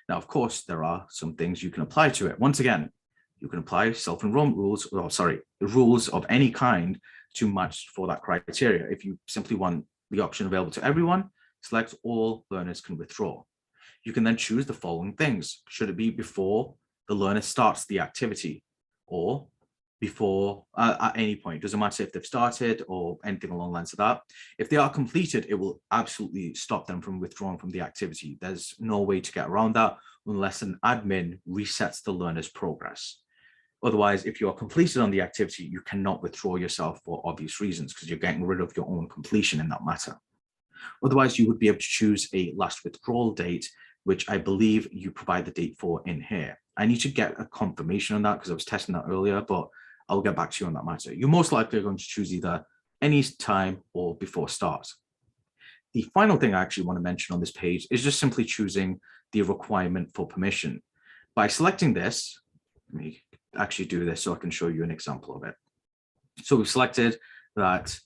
Now, of course, there are some things you can apply to it. Once again, you can apply self-enrollment rules, or sorry, rules of any kind to match for that criteria. If you simply want the option available to everyone, select all learners can withdraw. You can then choose the following things. Should it be before the learner starts the activity, or before at any point? Doesn't matter if they've started or anything along the lines of that. If they are completed, it will absolutely stop them from withdrawing from the activity. There's no way to get around that unless an admin resets the learner's progress. Otherwise, if you are completed on the activity, you cannot withdraw yourself for obvious reasons because you're getting rid of your own completion in that matter. Otherwise, you would be able to choose a last withdrawal date, which I believe you provide the date for in here. I need to get a confirmation on that because I was testing that earlier, but I'll get back to you on that matter. You're most likely going to choose either any time or before start. The final thing I actually want to mention on this page is just simply choosing the requirement for permission. By selecting this, let me actually do this so I can show you an example of it. So we've selected that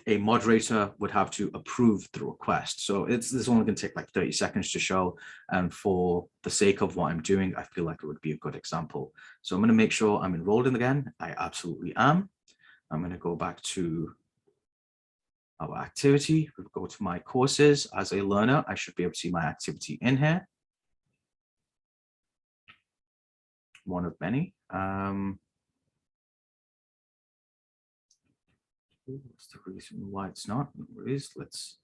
a moderator would have to approve the request. So this is only going to take like 30 seconds to show. And for the sake of what I'm doing, I feel like it would be a good example. So I'm going to make sure I'm enrolled in again. I absolutely am. I'm going to go back to our activity. We'll go to my courses. As a learner, I should be able to see my activity in here. One of many. What's the reason why it's not? No worries. Let's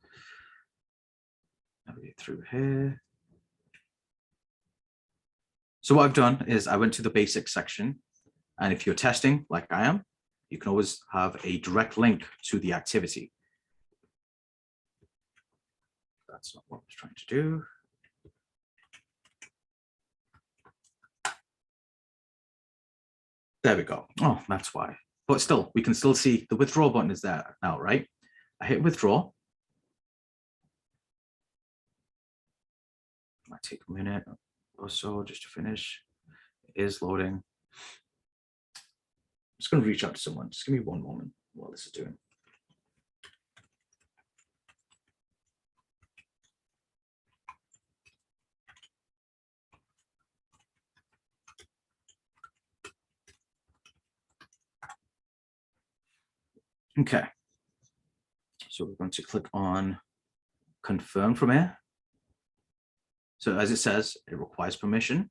navigate through here. So what I've done is I went to the basics section, and if you're testing like I am, you can always have a direct link to the activity. That's not what I was trying to do. There we go. Oh, that's why. But still, we can still see the withdraw button is there now, right? I hit withdraw. Might take a minute or so just to finish. It is loading. I'm just going to reach out to someone. Just give me one moment while this is doing. Okay. So we're going to click on confirm from here. So as it says, it requires permission.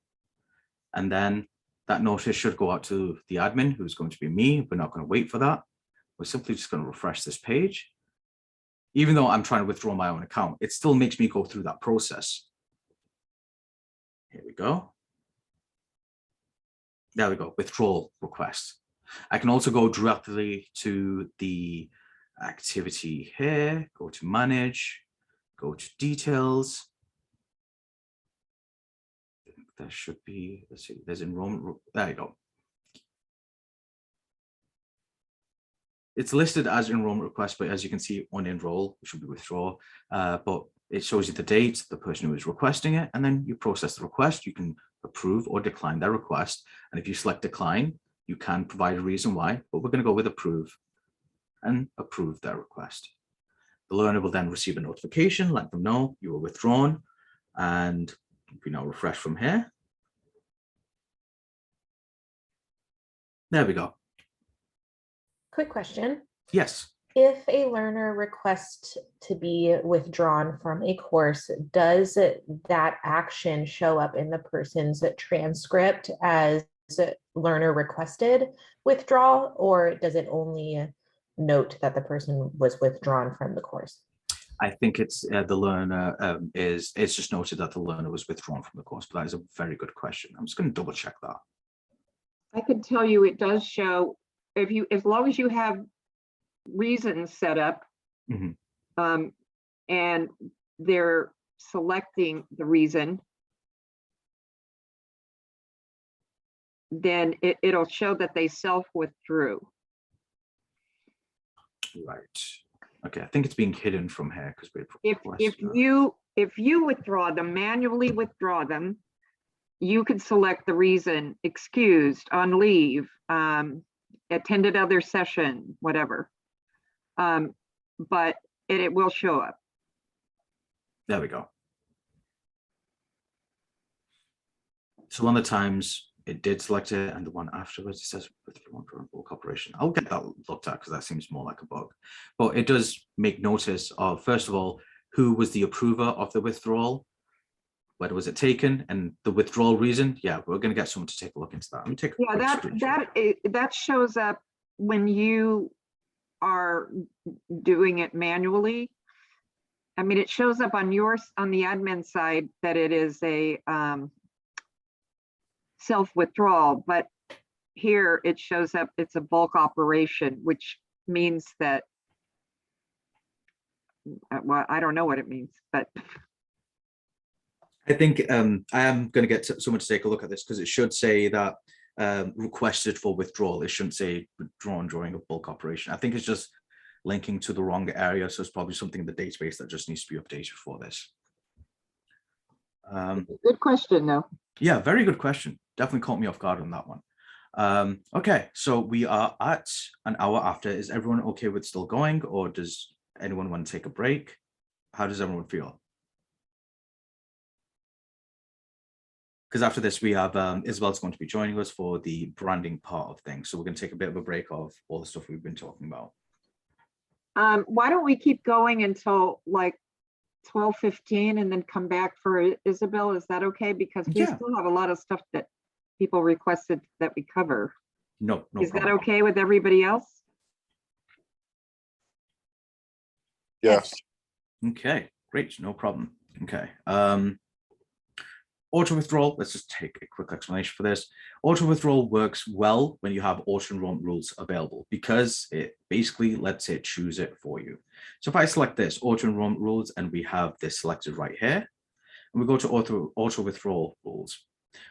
And then that notice should go out to the admin, who's going to be me. We're not going to wait for that. We're simply just going to refresh this page. Even though I'm trying to withdraw my own account, it still makes me go through that process. Here we go. There we go, withdrawal request. I can also go directly to the activity here, go to manage, go to details. There should be, let's see, there's enrollment. There you go. It's listed as enrollment request, but as you can see on enroll, it should be withdraw. But it shows you the date, the person who is requesting it, and then you process the request. You can approve or decline their request. And if you select decline, you can provide a reason why, but we're going to go with approve and approve their request. The learner will then receive a notification, let them know you were withdrawn. And if we now refresh from here. There we go. Quick question. Yes. If a learner requests to be withdrawn from a course, does that action show up in the person's transcript as learner requested withdrawal, or does it only note that the person was withdrawn from the course? I think it's the learner it's just noted that the learner was withdrawn from the course, but that is a very good question. I'm just going to double check that. I can tell you it does show if you, as long as you have reasons set up, and they're selecting the reason, then it'll show that they self-withdrew. Right. Okay, I think it's being hidden from here because we if you withdraw them, manually withdraw them, you could select the reason: excused, on leave, attended other session, whatever. But it will show up. There we go. So one of the times it did select it, and the one afterwards it says withdrawn from bulk operation. I'll get that looked at because that seems more like a bug. But it does make notice of, first of all, who was the approver of the withdrawal, whether was it taken, and the withdrawal reason. Yeah, we're going to get someone to take a look into that. I'm take that shows up when you are doing it manually. I mean, it shows up on the admin side that it is a self-withdrawal, but here it shows up it's a bulk operation, which means that, well, I don't know what it means, but I think I am going to get someone to take a look at this because it should say that requested for withdrawal. It shouldn't say withdrawn during a bulk operation. I think it's just linking to the wrong area, so it's probably something in the database that just needs to be updated for this. Good question, though. Yeah, very good question. Definitely caught me off guard on that one. Okay, so we are at an hour after. Is everyone okay with still going, or does anyone want to take a break? How does everyone feel? Because after this, we have Isabel's going to be joining us for the branding part of things. So we're going to take a bit of a break of all the stuff we've been talking about. Why don't we keep going until like 12:15 and then come back for Isabel? Is that okay? Because we still have a lot of stuff that people requested that we cover. No Is that problem. okay with everybody else? Yes. Okay, great, no problem. Okay. Auto withdrawal, let's just take a quick explanation for this. Auto withdrawal works well when you have auto enrollment rules available because it basically lets it choose it for you. So if I select this auto enrollment rules and we have this selected right here, and we go to auto withdrawal rules,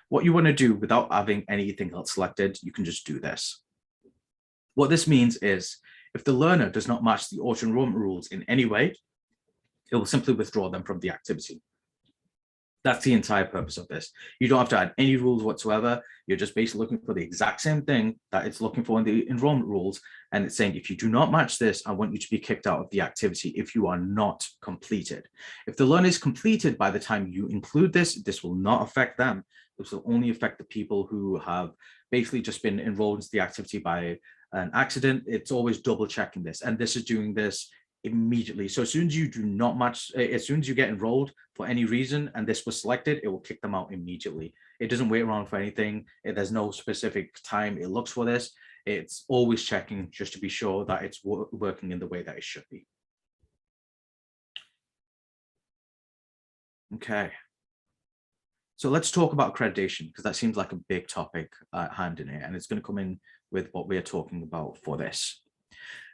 what you want to do without having anything else selected, you can just do this. What this means is if the learner does not match the auto enrollment rules in any way, it will simply withdraw them from the activity. That's the entire purpose of this. You don't have to add any rules whatsoever. You're just basically looking for the exact same thing that it's looking for in the enrollment rules. And it's saying, if you do not match this, I want you to be kicked out of the activity if you are not completed. If the learner is completed by the time you include this, this will not affect them. This will only affect the people who have basically just been enrolled into the activity by an accident. It's always double checking this. And this is doing this immediately. So as soon as you do not match, as soon as you get enrolled for any reason and this was selected, it will kick them out immediately. It doesn't wait around for anything. There's no specific time it looks for this. It's always checking just to be sure that it's working in the way that it should be. Okay. So let's talk about accreditation, because that seems like a big topic at hand in here, and it's going to come in with what we're talking about for this.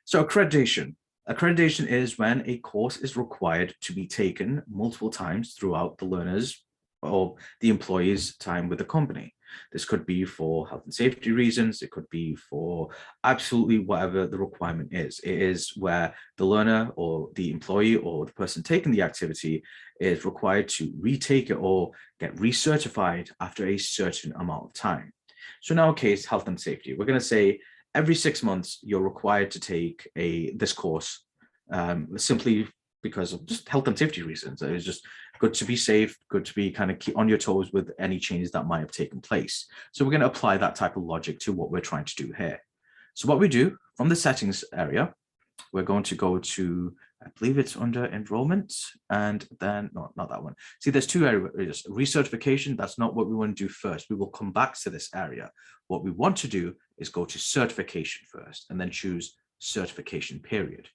So accreditation. Accreditation is when a course is required to be taken multiple times throughout the learner's or the employee's time with the company. This could be for health and safety reasons. It could be for absolutely whatever the requirement is. It is where the learner or the employee or the person taking the activity is required to retake it or get recertified after a certain amount of time. So in our case, health and safety, we're going to say every 6 months, you're required to take this course simply because of just health and safety reasons. It's just good to be safe, good to be kind of keep on your toes with any changes that might have taken place. So we're going to apply that type of logic to what we're trying to do here. So what we do from the settings area, we're going to go to, I believe it's under enrollment, and then, no, not that one. See, there's two areas. Recertification, that's not what we want to do first. We will come back to this area. What we want to do is go to certification first, and then choose certification period.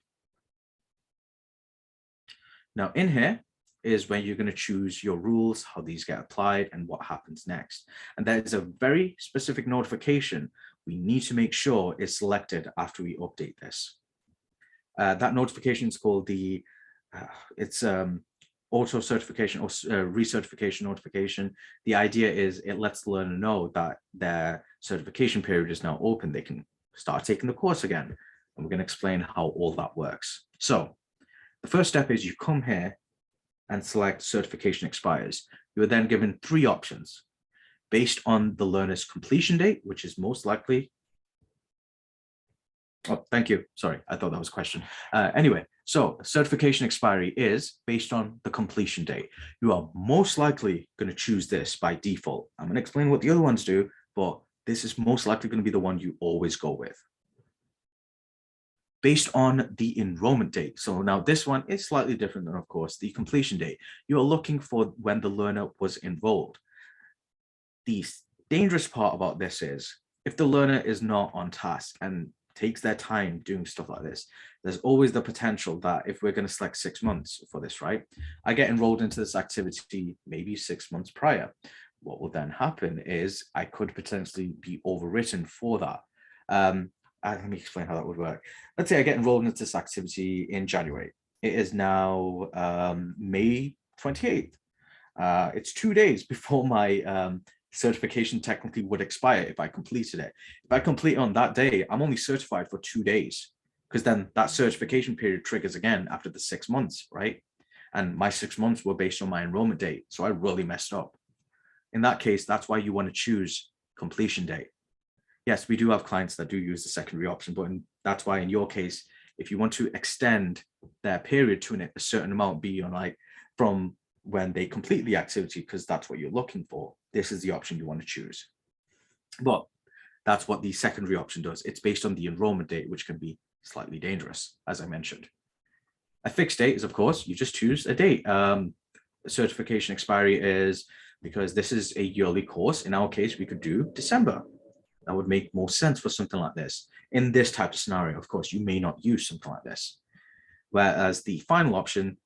Now in here is where you're going to choose your rules, how these get applied, and what happens next. And there is a very specific notification we need to make sure is selected after we update this. That notification is called the, auto certification or recertification notification. The idea is it lets the learner know that their certification period is now open. They can start taking the course again. And we're going to explain how all that works. So the first step is you come here and select certification expires. You are then given 3 options based on the learner's completion date, which is most likely. Oh, thank you. Sorry, I thought that was a question. Anyway, so certification expiry is based on the completion date. You are most likely going to choose this by default. I'm going to explain what the other ones do, but this is most likely going to be the one you always go with. Based on the enrollment date. So now this one is slightly different than, of course, the completion date. You are looking for when the learner was enrolled. The dangerous part about this is if the learner is not on task and takes their time doing stuff like this, there's always the potential that if we're going to select 6 months for this, right? I get enrolled into this activity maybe 6 months prior. What will then happen is I could potentially be overwritten for that. Let me explain how that would work. Let's say I get enrolled into this activity in January. It is now May 28th. It's 2 days before my certification technically would expire if I completed it. If I complete on that day, I'm only certified for 2 days, because then that certification period triggers again after the 6 months, right? And my 6 months were based on my enrollment date. So I really messed up. In that case, that's why you want to choose completion date. Yes, we do have clients that do use the secondary option, but that's why in your case, if you want to extend their period to a certain amount beyond like from when they complete the activity, because that's what you're looking for, this is the option you want to choose. But that's what the secondary option does. It's based on the enrollment date, which can be slightly dangerous, as I mentioned. A fixed date is, of course, you just choose a date. Certification expiry is because this is a yearly course. In our case, we could do December. That would make more sense for something like this. In this type of scenario, of course, you may not use something like this. Whereas the final option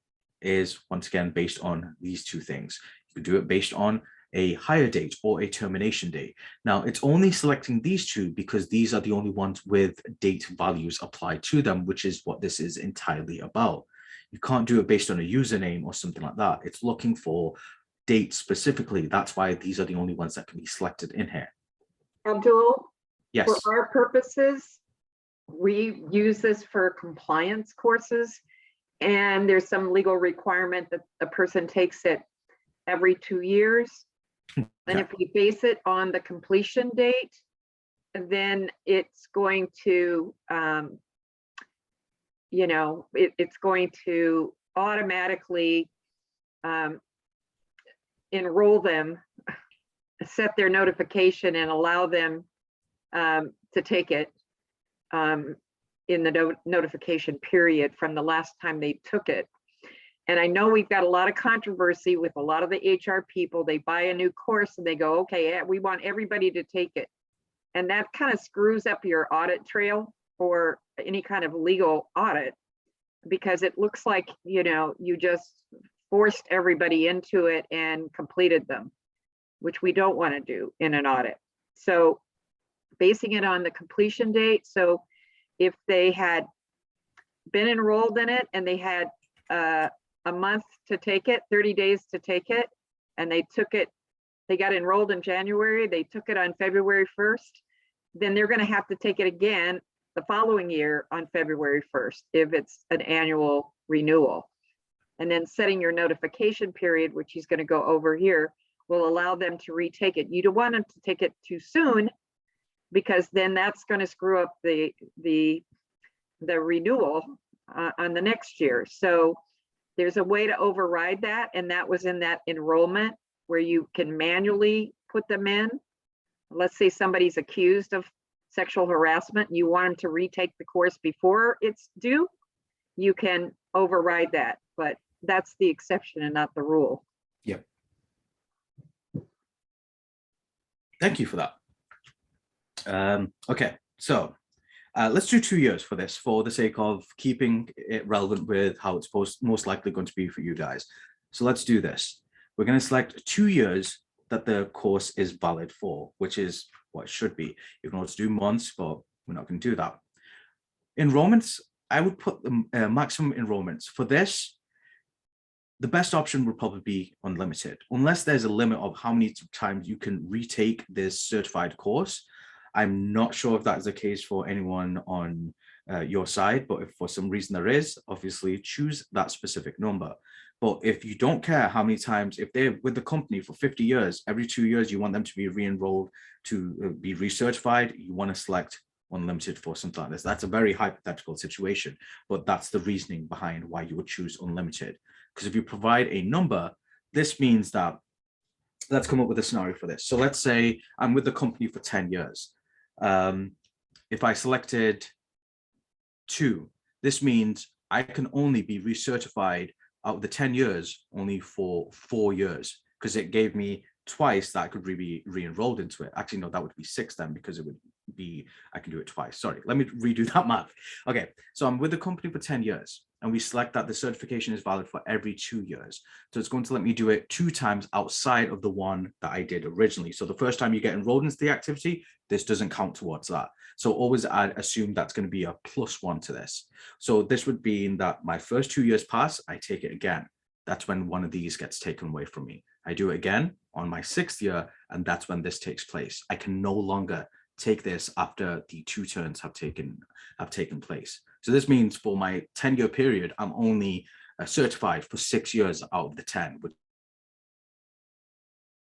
is, once again, based on these two things. You can do it based on a hire date or a termination date. Now, it's only selecting these two because these are the only ones with date values applied to them, which is what this is entirely about. You can't do it based on a username or something like that. It's looking for dates specifically. That's why these are the only ones that can be selected in here. Abdul, Yes. for our purposes, we use this for compliance courses, and there's some legal requirement that a person takes it every 2 years. And if you base it on the completion date, then it's going to, it's going to automatically enroll them, set their notification, and allow them to take it in the notification period from the last time they took it. And I know we've got a lot of controversy with a lot of the HR people. They buy a new course and they go, okay, we want everybody to take it. And that kind of screws up your audit trail for any kind of legal audit, because it looks like, you just forced everybody into it and completed them, which we don't want to do in an audit. So basing it on the completion date. So if they had been enrolled in it and they had a month to take it, 30 days to take it, and they took it, they got enrolled in January, they took it on February 1st, then they're going to have to take it again the following year on February 1st, if it's an annual renewal. And then setting your notification period, which he's going to go over here, will allow them to retake it. You don't want them to take it too soon, because then that's going to screw up the renewal on the next year. So there's a way to override that, and that was in that enrollment where you can manually put them in. Let's say somebody's accused of sexual harassment, you want them to retake the course before it's due, you can override that, but that's the exception and not the rule. Yep. Thank you for that. Okay, so let's do 2 years for this, for the sake of keeping it relevant with how it's most likely going to be for you guys. So let's do this. We're going to select 2 years that the course is valid for, which is what it should be. You can also do months, but we're not going to do that. Enrollments, I would put the maximum enrollments. For this, the best option would probably be unlimited, unless there's a limit of how many times you can retake this certified course. I'm not sure if that is the case for anyone on your side, but if for some reason there is, obviously choose that specific number. But if you don't care how many times, if they're with the company for 50 years, every 2 years, you want them to be re-enrolled, to be recertified, you want to select unlimited for something like this. That's a very hypothetical situation, but that's the reasoning behind why you would choose unlimited. Because if you provide a number, this means that, let's come up with a scenario for this. So let's say I'm with the company for 10 years. If I selected 2, this means I can only be recertified out of the 10 years only for 4 years, because it gave me twice that I could be re-enrolled into it. Actually, no, that would be 6 then, because it would be, I can do it twice. Sorry, let me redo that math. Okay, so I'm with the company for 10 years and we select that the certification is valid for every 2 years. So it's going to let me do it 2 times outside of the one that I did originally. So the first time you get enrolled into the activity, this doesn't count towards that. So always I'd assume that's going to be a +1 to this. So this would be in that my first 2 years pass, I take it again. That's when one of these gets taken away from me. I do it again on my 6th year, and that's when this takes place. I can no longer take this after the 2 turns have taken place. So this means for my 10-year period, I'm only certified for 6 years out of the 10. But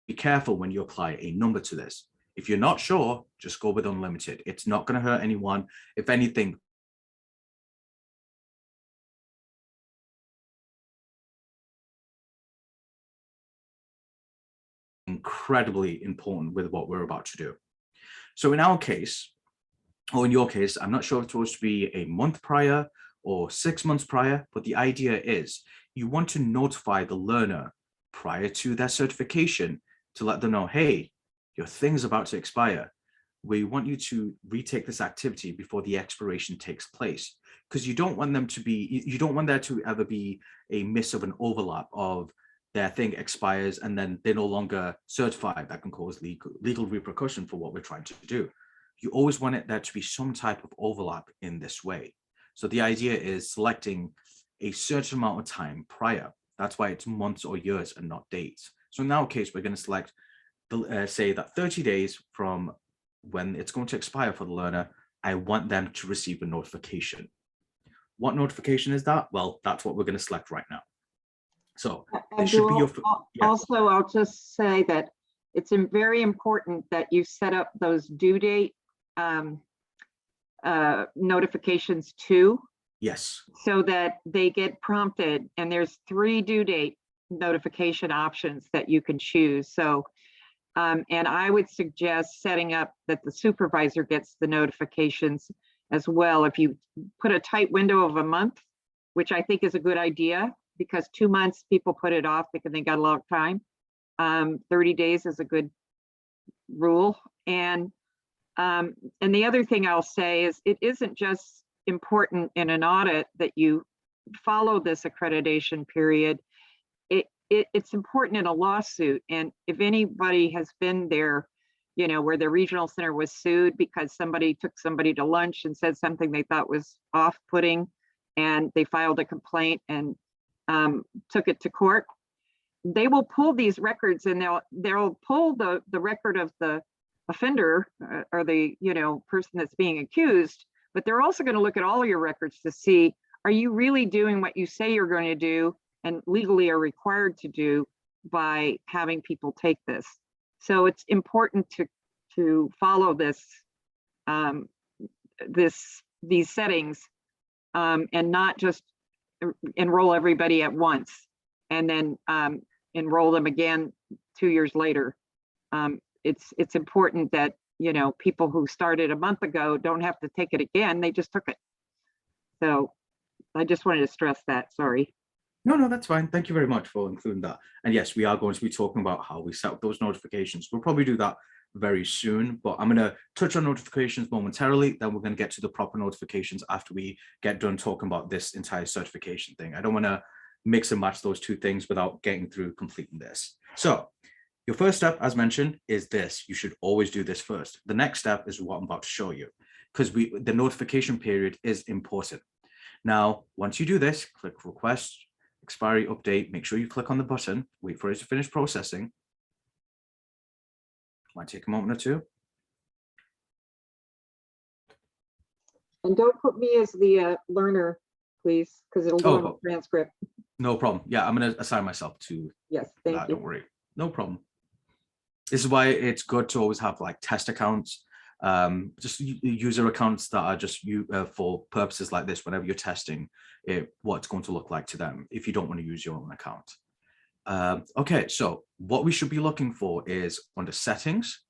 be careful when you apply a number to this. If you're not sure, just go with unlimited. It's not going to hurt anyone. If anything, incredibly important with what we're about to do. So in our case, or in your case, I'm not sure if it's supposed to be a month prior or 6 months prior, but the idea is you want to notify the learner prior to their certification to let them know, hey, your thing is about to expire. We want you to retake this activity before the expiration takes place, because you don't want them to be, you don't want there to ever be a miss of an overlap of their thing expires and then they're no longer certified, that can cause legal repercussion for what we're trying to do. You always want there to be some type of overlap in this way. So the idea is selecting a certain amount of time prior. That's why it's months or years and not dates. So in our case, we're going to select, say that 30 days from when it's going to expire for the learner, I want them to receive a notification. What notification is that? Well, that's what we're going to select right now. So it should be your, also, I'll just say that it's very important that you set up those due date notifications too. Yes. So that they get prompted, and there's 3 due date notification options that you can choose. So, and I would suggest setting up that the supervisor gets the notifications as well. If you put a tight window of a month, which I think is a good idea, because 2 months people put it off because they got a lot of time. 30 days is a good rule. And the other thing I'll say is it isn't just important in an audit that you follow this accreditation period. It's important in a lawsuit. And if anybody has been there, you know, where the regional center was sued because somebody took somebody to lunch and said something they thought was off-putting, and they filed a complaint and took it to court, they will pull these records, and they'll pull the record of the offender or the, you know, person that's being accused, but they're also going to look at all of your records to see, are you really doing what you say you're going to do and legally are required to do by having people take this. So it's important to follow this, these settings, and not just enroll everybody at once and then enroll them again 2 years later. It's important that, you know, people who started a month ago don't have to take it again. They just took it. So I just wanted to stress that. Sorry. No, that's fine. Thank you very much for including that. And yes, we are going to be talking about how we set up those notifications. We'll probably do that very soon, but I'm going to touch on notifications momentarily. Then we're going to get to the proper notifications after we get done talking about this entire certification thing. I don't want to mix and match those two things without getting through completing this. So your first step, as mentioned, is this. You should always do this first. The next step is what I'm about to show you, because the notification period is important. Now, once you do this, click request expiry update. Make sure you click on the button, wait for it to finish processing. Might take a moment or two. And don't put me as the learner, please, because it'll go on the transcript. No problem. Yeah, I'm going to assign myself to Yes, thank you. Don't worry. No problem. This is why it's good to always have like test accounts, just user accounts that are just for purposes like this, whenever you're testing what it's going to look like to them if you don't want to use your own account. Okay, so what we should be looking for is under settings,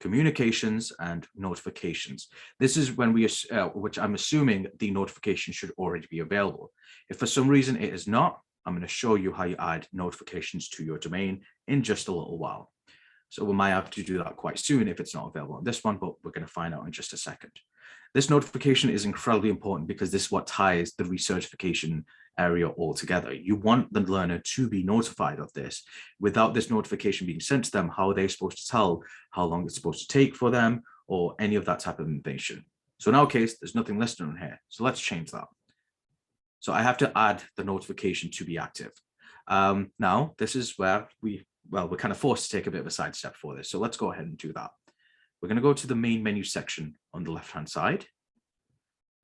communications, and notifications. This is when we, which I'm assuming the notification should already be available. If for some reason it is not, I'm going to show you how you add notifications to your domain in just a little while. So we might have to do that quite soon if it's not available on this one, but we're going to find out in just a second. This notification is incredibly important because this is what ties the recertification area all together. You want the learner to be notified of this. Without this notification being sent to them, how are they supposed to tell how long it's supposed to take for them or any of that type of information? So in our case, there's nothing listed on here. So let's change that. So I have to add the notification to be active. Now, this is where we're kind of forced to take a bit of a sidestep for this. So let's go ahead and do that. We're going to go to the main menu section on the left-hand side.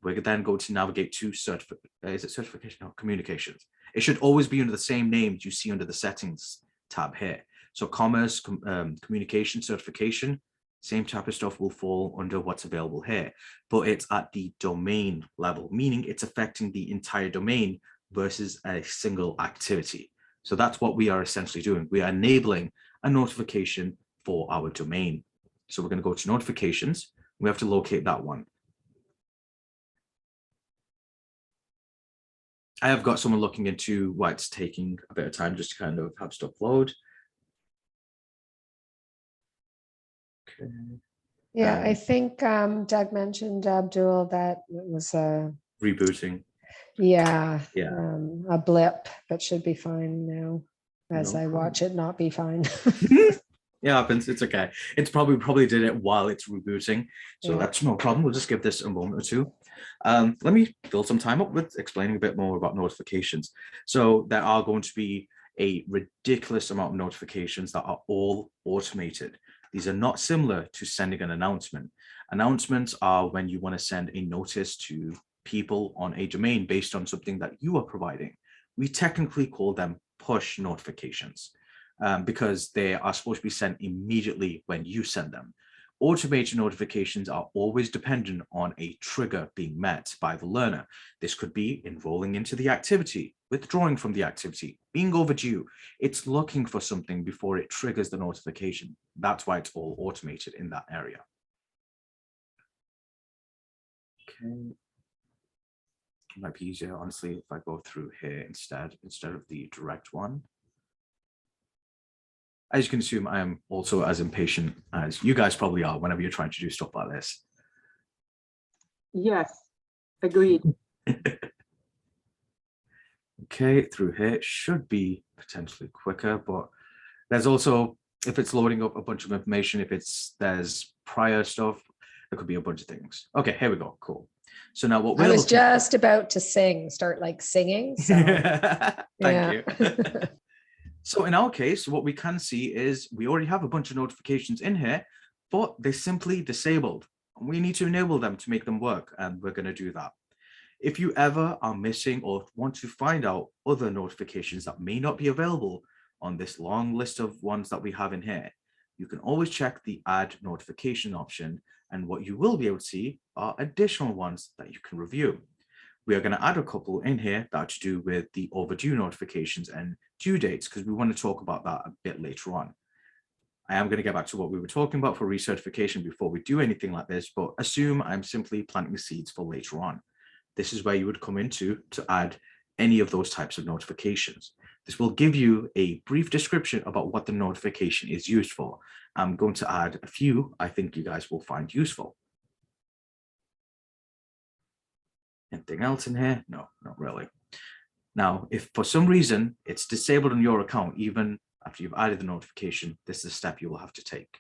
We're then going to navigate to certification? No, communications. It should always be under the same name that you see under the settings tab here. So commerce, communication, certification, same type of stuff will fall under what's available here, but it's at the domain level, meaning it's affecting the entire domain versus a single activity. So that's what we are essentially doing. We are enabling a notification for our domain. So we're going to go to notifications. We have to locate that one. I have got someone looking into why it's taking a bit of time just to kind of have stuff load. Okay. Yeah, I think Doug mentioned, Abdul, that it was Rebooting. a Yeah. blip, but should be fine now. as No I watch it not be fine. It happens. It's okay. It's probably did it while it's rebooting, so Yeah. that's no problem. We'll just give this a moment or two. Let me fill some time up with explaining a bit more about notifications. So there are going to be a ridiculous amount of notifications that are all automated. These are not similar to sending an announcement. Announcements are when you want to send a notice to people on a domain based on something that you are providing. We technically call them push notifications. Because they are supposed to be sent immediately when you send them. Automated notifications are always dependent on a trigger being met by the learner. This could be enrolling into the activity, withdrawing from the activity, being overdue. It's looking for something before it triggers the notification. That's why it's all automated in that area. Okay. It might be easier, honestly, if I go through here instead of the direct one. As you can assume, I am also as impatient as you guys probably are whenever you're trying to do stuff like this. Yes, agreed. Okay, through here it should be potentially quicker, but there's also, if it's loading up a bunch of information, if there's prior stuff, there could be a bunch of things. Okay, here we go. Cool. So now what we're I was looking for- just about to start like singing. So Thank you. So in our case, what we can see is we already have a bunch of notifications in here, but they're simply disabled. We need to enable them to make them work, and we're going to do that. If you ever are missing or want to find out other notifications that may not be available on this long list of ones that we have in here, you can always check the add notification option, and what you will be able to see are additional ones that you can review. We are going to add a couple in here that are to do with the overdue notifications and due dates, because we want to talk about that a bit later on. I am going to get back to what we were talking about for recertification before we do anything like this, but assume I'm simply planting the seeds for later on. This is where you would come into to add any of those types of notifications. This will give you a brief description about what the notification is used for. I'm going to add a few I think you guys will find useful. Anything else in here? No, not really. Now, if for some reason it's disabled on your account, even after you've added the notification, this is a step you will have to take.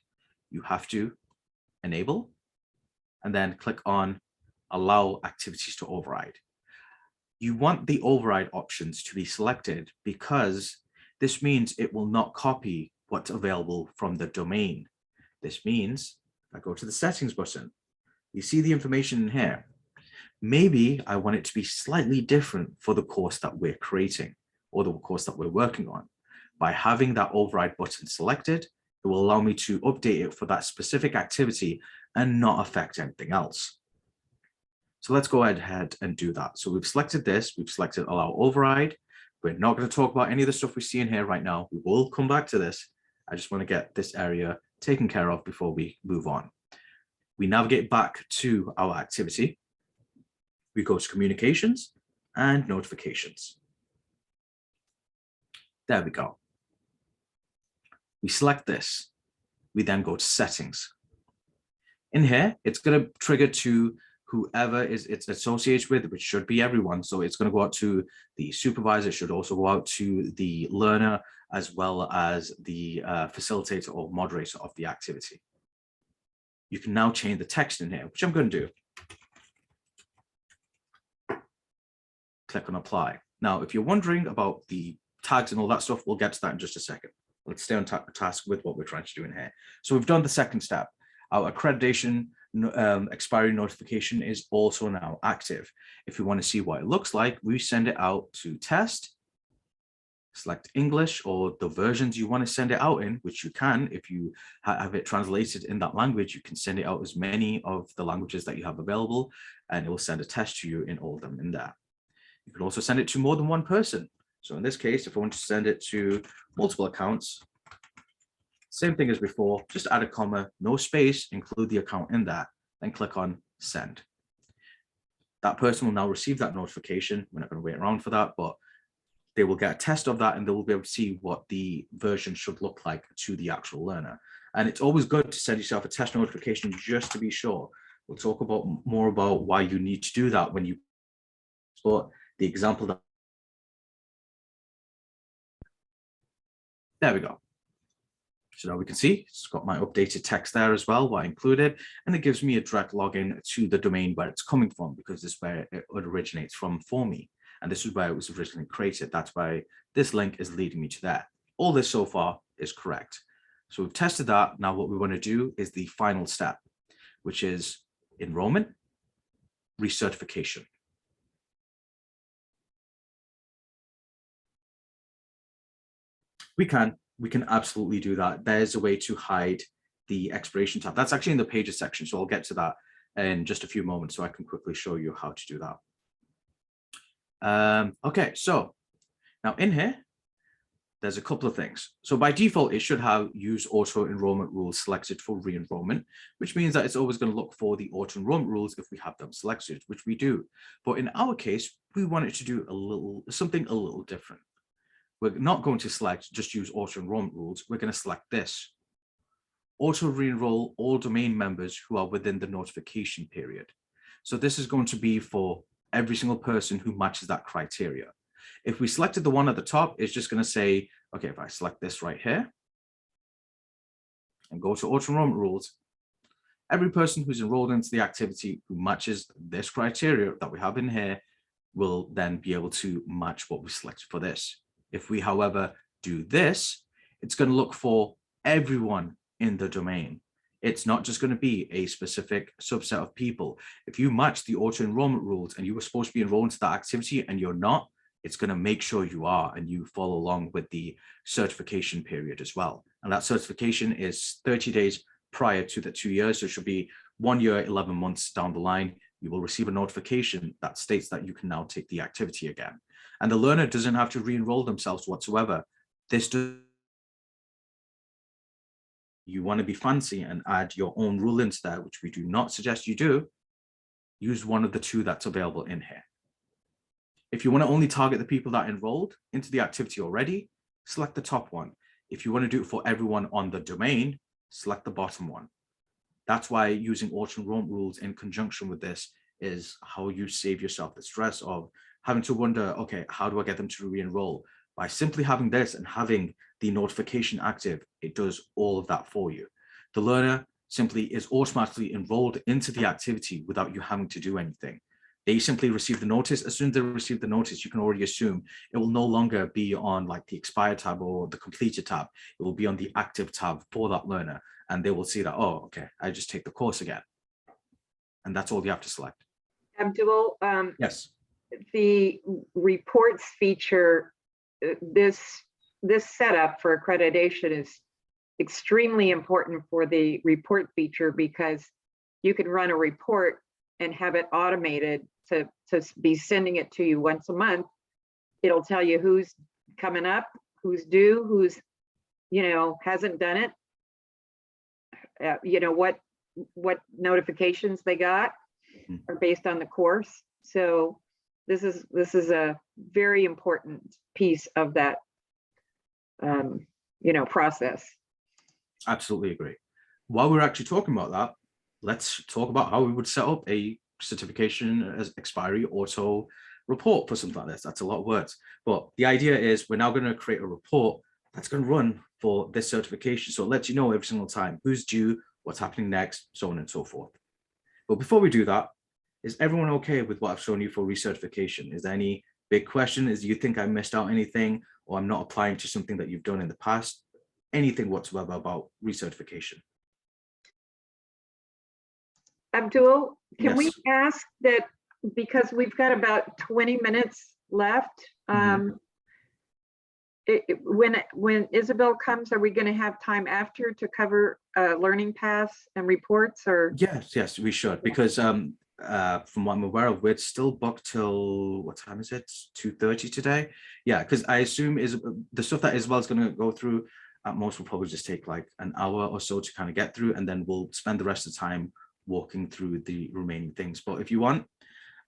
You have to enable and then click on allow activities to override. You want the override options to be selected because this means it will not copy what's available from the domain. This means if I go to the settings button, you see the information in here. Maybe I want it to be slightly different for the course that we're creating or the course that we're working on. By having that override button selected, it will allow me to update it for that specific activity and not affect anything else. So let's go ahead and do that. So we've selected this, we've selected allow override. We're not going to talk about any of the stuff we see in here right now. We will come back to this. I just want to get this area taken care of before we move on. We navigate back to our activity. We go to communications and notifications. There we go. We select this. We then go to settings. In here, it's going to trigger to whoever it's associated with, which should be everyone. So it's going to go out to the supervisor. It should also go out to the learner as well as the facilitator or moderator of the activity. You can now change the text in here, which I'm going to do. Click on apply. Now, if you're wondering about the tags and all that stuff, we'll get to that in just a second. Let's stay on task with what we're trying to do in here. So we've done the second step. Our accreditation expiry notification is also now active. If you want to see what it looks like, we send it out to test, select English or the versions you want to send it out in, which you can. If you have it translated in that language, you can send it out as many of the languages that you have available, and it will send a test to you in all of them in there. You can also send it to more than one person. So in this case, if I want to send it to multiple accounts, same thing as before, just add a comma, no space, include the account in that, then click on send. That person will now receive that notification. We're not going to wait around for that, but they will get a test of that and they will be able to see what the version should look like to the actual learner. And it's always good to send yourself a test notification just to be sure. We'll talk about more about why you need to do that when you, but the example that There we go. So now we can see it's got my updated text there as well, what I included, and it gives me a direct login to the domain where it's coming from, because this is where it originates from for me. And this is where it was originally created. That's why this link is leading me to there. All this so far is correct. So we've tested that. Now what we want to do is the final step, which is enrollment, recertification. We can absolutely do that. There's a way to hide the expiration tab. That's actually in the pages section. So I'll get to that in just a few moments so I can quickly show you how to do that. Okay, so now in here, there's a couple of things. So by default, it should have use auto enrollment rules selected for re-enrollment, which means that it's always going to look for the auto enrollment rules if we have them selected, which we do. But in our case, we want it to do something a little different. We're not going to select just use auto enrollment rules. We're going to select this. Auto re-enroll all domain members who are within the notification period. So this is going to be for every single person who matches that criteria. If we selected the one at the top, it's just going to say, okay, if I select this right here and go to auto enrollment rules, every person who's enrolled into the activity who matches this criteria that we have in here will then be able to match what we selected for this. If we, however, do this, it's going to look for everyone in the domain. It's not just going to be a specific subset of people. If you match the auto enrollment rules and you were supposed to be enrolled into that activity and you're not, it's going to make sure you are and you follow along with the certification period as well. And that certification is 30 days prior to the 2 years. So it should be 1 year, 11 months down the line. You will receive a notification that states that you can now take the activity again. And the learner doesn't have to re-enroll themselves whatsoever. This does. You want to be fancy and add your own rule into there, which we do not suggest you do. Use one of the two that's available in here. If you want to only target the people that enrolled into the activity already, select the top one. If you want to do it for everyone on the domain, select the bottom one. That's why using auto enrollment rules in conjunction with this is how you save yourself the stress of having to wonder, okay, how do I get them to re-enroll? By simply having this and having the notification active, it does all of that for you. The learner simply is automatically enrolled into the activity without you having to do anything. They simply receive the notice. As soon as they receive the notice, you can already assume it will no longer be on like the expired tab or the completed tab. It will be on the active tab for that learner. And they will see that, oh, okay, I just take the course again. And that's all you have to select. Abdul, Yes. the reports feature, this setup for accreditation is extremely important for the report feature, because you can run a report and have it automated to be sending it to you once a month. It'll tell you who's coming up, who's due, who's, hasn't done it, what notifications they got are based on the course. So this is a very important piece of that, process. Absolutely agree. While we're actually talking about that, let's talk about how we would set up a certification as expiry auto report for something like this. That's a lot of words, but the idea is we're now going to create a report that's going to run for this certification. So it lets you know every single time who's due, what's happening next, so on and so forth. But before we do that, is everyone okay with what I've shown you for recertification? Is there any big question? Do you think I missed out anything, or I'm not applying to something that you've done in the past? Anything whatsoever about recertification? Abdul, can Yes. we ask that, because we've got about 20 minutes left, when Isabel comes, are we going to have time after to cover learning paths and reports? Or Yes, we should, because from what I'm aware of, we're still booked till, what time is it? 2:30 today. Yeah, because I assume is the stuff that Isabel's going to go through at most will probably just take like an hour or so to kind of get through, and then we'll spend the rest of the time walking through the remaining things. But if you want,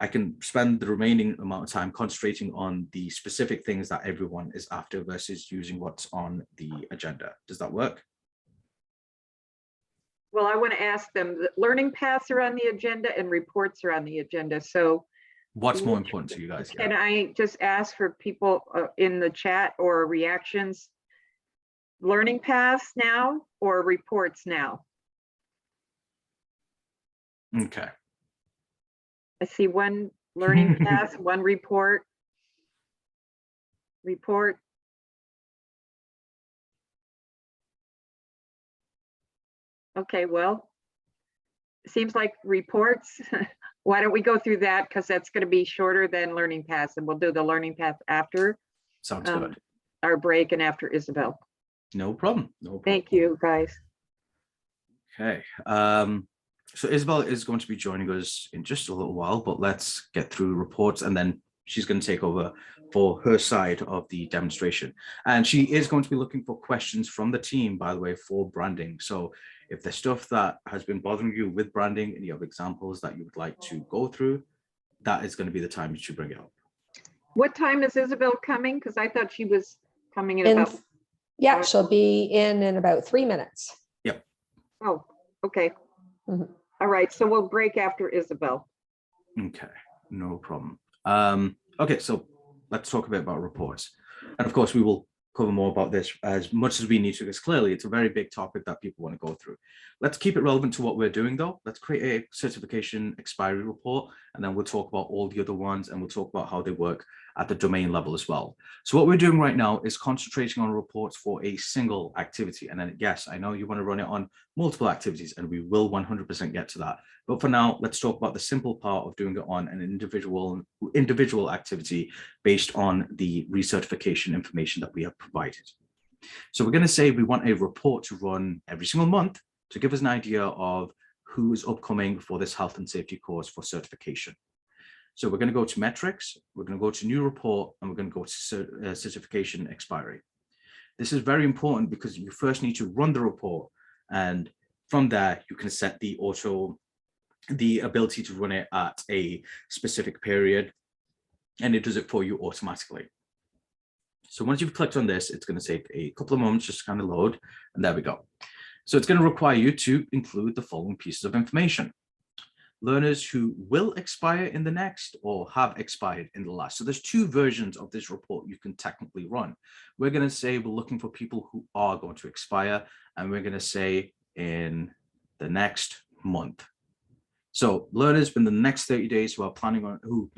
I can spend the remaining amount of time concentrating on the specific things that everyone is after versus using what's on the agenda. Does that work? well, I want to ask them, that learning paths are on the agenda and reports are on the agenda. So What's more important to you guys? can I just ask for people in the chat or reactions? learning paths now or reports now? Okay. I see one learning path, one report. Report. Okay, well, seems like reports. Why don't we go through that? Because that's going to be shorter than learning paths, and we'll do the learning path after Sounds good. our break and after Isabel. No problem. No problem. Thank you, guys. Okay. So Isabel is going to be joining us in just a little while, but let's get through reports, and then she's going to take over for her side of the demonstration. And she is going to be looking for questions from the team, by the way, for branding. So if there's stuff that has been bothering you with branding and you have examples that you would like to go through, that is going to be the time to bring it up. What time is Isabel coming? Because I thought she was coming in In- about, Yeah, she'll be in about 3 minutes. oh, okay. Mhm. All right, so we'll break after Isabel. Okay, no problem. Okay, so let's talk a bit about reports. And of course, we will cover more about this as much as we need to, because clearly it's a very big topic that people want to go through. Let's keep it relevant to what we're doing though. Let's create a certification expiry report, and then we'll talk about all the other ones, and we'll talk about how they work at the domain level as well. So what we're doing right now is concentrating on reports for a single activity. And then yes, I know you want to run it on multiple activities, and we will 100% get to that. But for now, let's talk about the simple part of doing it on an individual activity based on the recertification information that we have provided. So we're going to say we want a report to run every single month to give us an idea of who is upcoming for this health and safety course for certification. So we're going to go to metrics, we're going to go to new report, and we're going to go to certification expiry. This is very important because you first need to run the report, and from there you can set the ability to run it at a specific period, and it does it for you automatically. So once you've clicked on this, it's going to take a couple of moments just to kind of load, and there we go. So it's going to require you to include the following pieces of information. Learners who will expire in the next or have expired in the last. So there's two versions of this report you can technically run. We're going to say we're looking for people who are going to expire, and we're going to say in the next month. So learners in the next 30 days who are planning on, who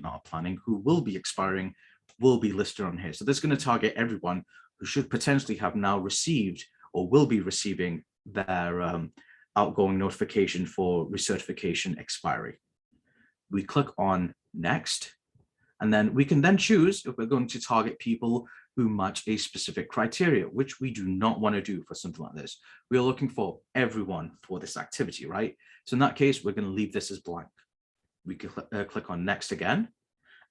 will be expiring, will be listed on here. So this is going to target everyone who should potentially have now received or will be receiving their outgoing notification for recertification expiry. We click on next, and then we can then choose if we're going to target people who match a specific criteria, which we do not want to do for something like this. We are looking for everyone for this activity, right? So in that case, we're going to leave this as blank. We can click on next again.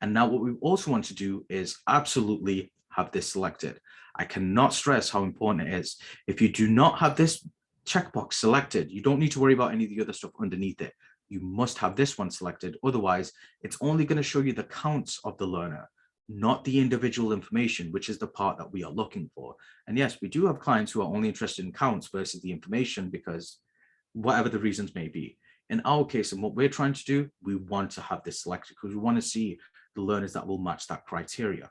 And now what we also want to do is absolutely have this selected. I cannot stress how important it is. If you do not have this checkbox selected, you don't need to worry about any of the other stuff underneath it. You must have this one selected. Otherwise, it's only going to show you the counts of the learner, not the individual information, which is the part that we are looking for. And yes, we do have clients who are only interested in counts versus the information because whatever the reasons may be. In our case, and what we're trying to do, we want to have this selected because we want to see the learners that will match that criteria.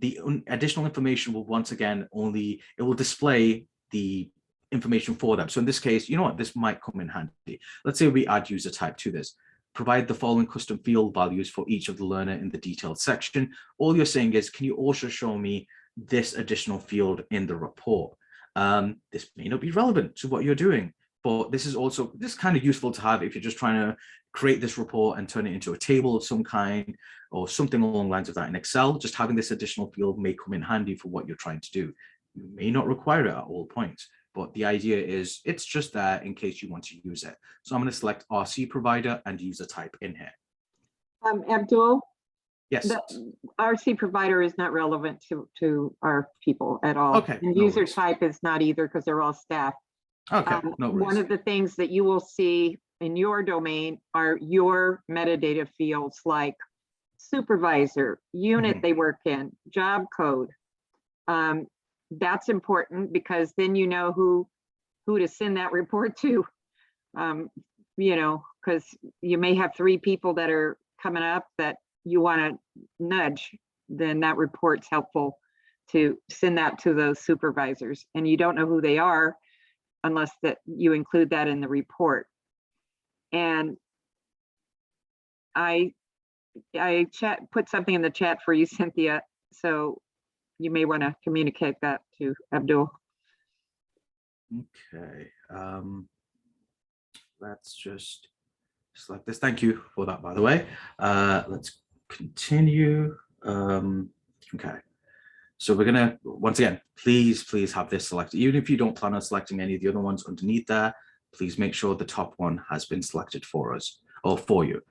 The additional information will once again it will display the information for them. So in this case, you know what, this might come in handy. Let's say we add user type to this. Provide the following custom field values for each of the learner in the detailed section. All you're saying is, can you also show me this additional field in the report? This may not be relevant to what you're doing, but this is kind of useful to have if you're just trying to create this report and turn it into a table of some kind or something along the lines of that in Excel. Just having this additional field may come in handy for what you're trying to do. You may not require it at all points, but the idea is it's just there in case you want to use it. So I'm going to select RC provider and user type in here. Abdul, Yes. the RC provider is not relevant to our people at all. Okay, And no user worries. type is not either because they're all staff. Okay, no worries. One of the things that you will see in your domain are your metadata fields like supervisor, unit they work in, job code. That's important because then you know who to send that report to, you know, because you may have 3 people that are coming up that you want to nudge, then that report's helpful to send that to those supervisors, and you don't know who they are unless that you include that in the report. And I put something in the chat for you, Cynthia, so you may want to communicate that to Abdul. Okay, let's just select this. Thank you for that, by the way. Let's continue. Okay, so we're gonna, once again, please have this selected. Even if you don't plan on selecting any of the other ones underneath there, please make sure the top one has been selected for us or for you.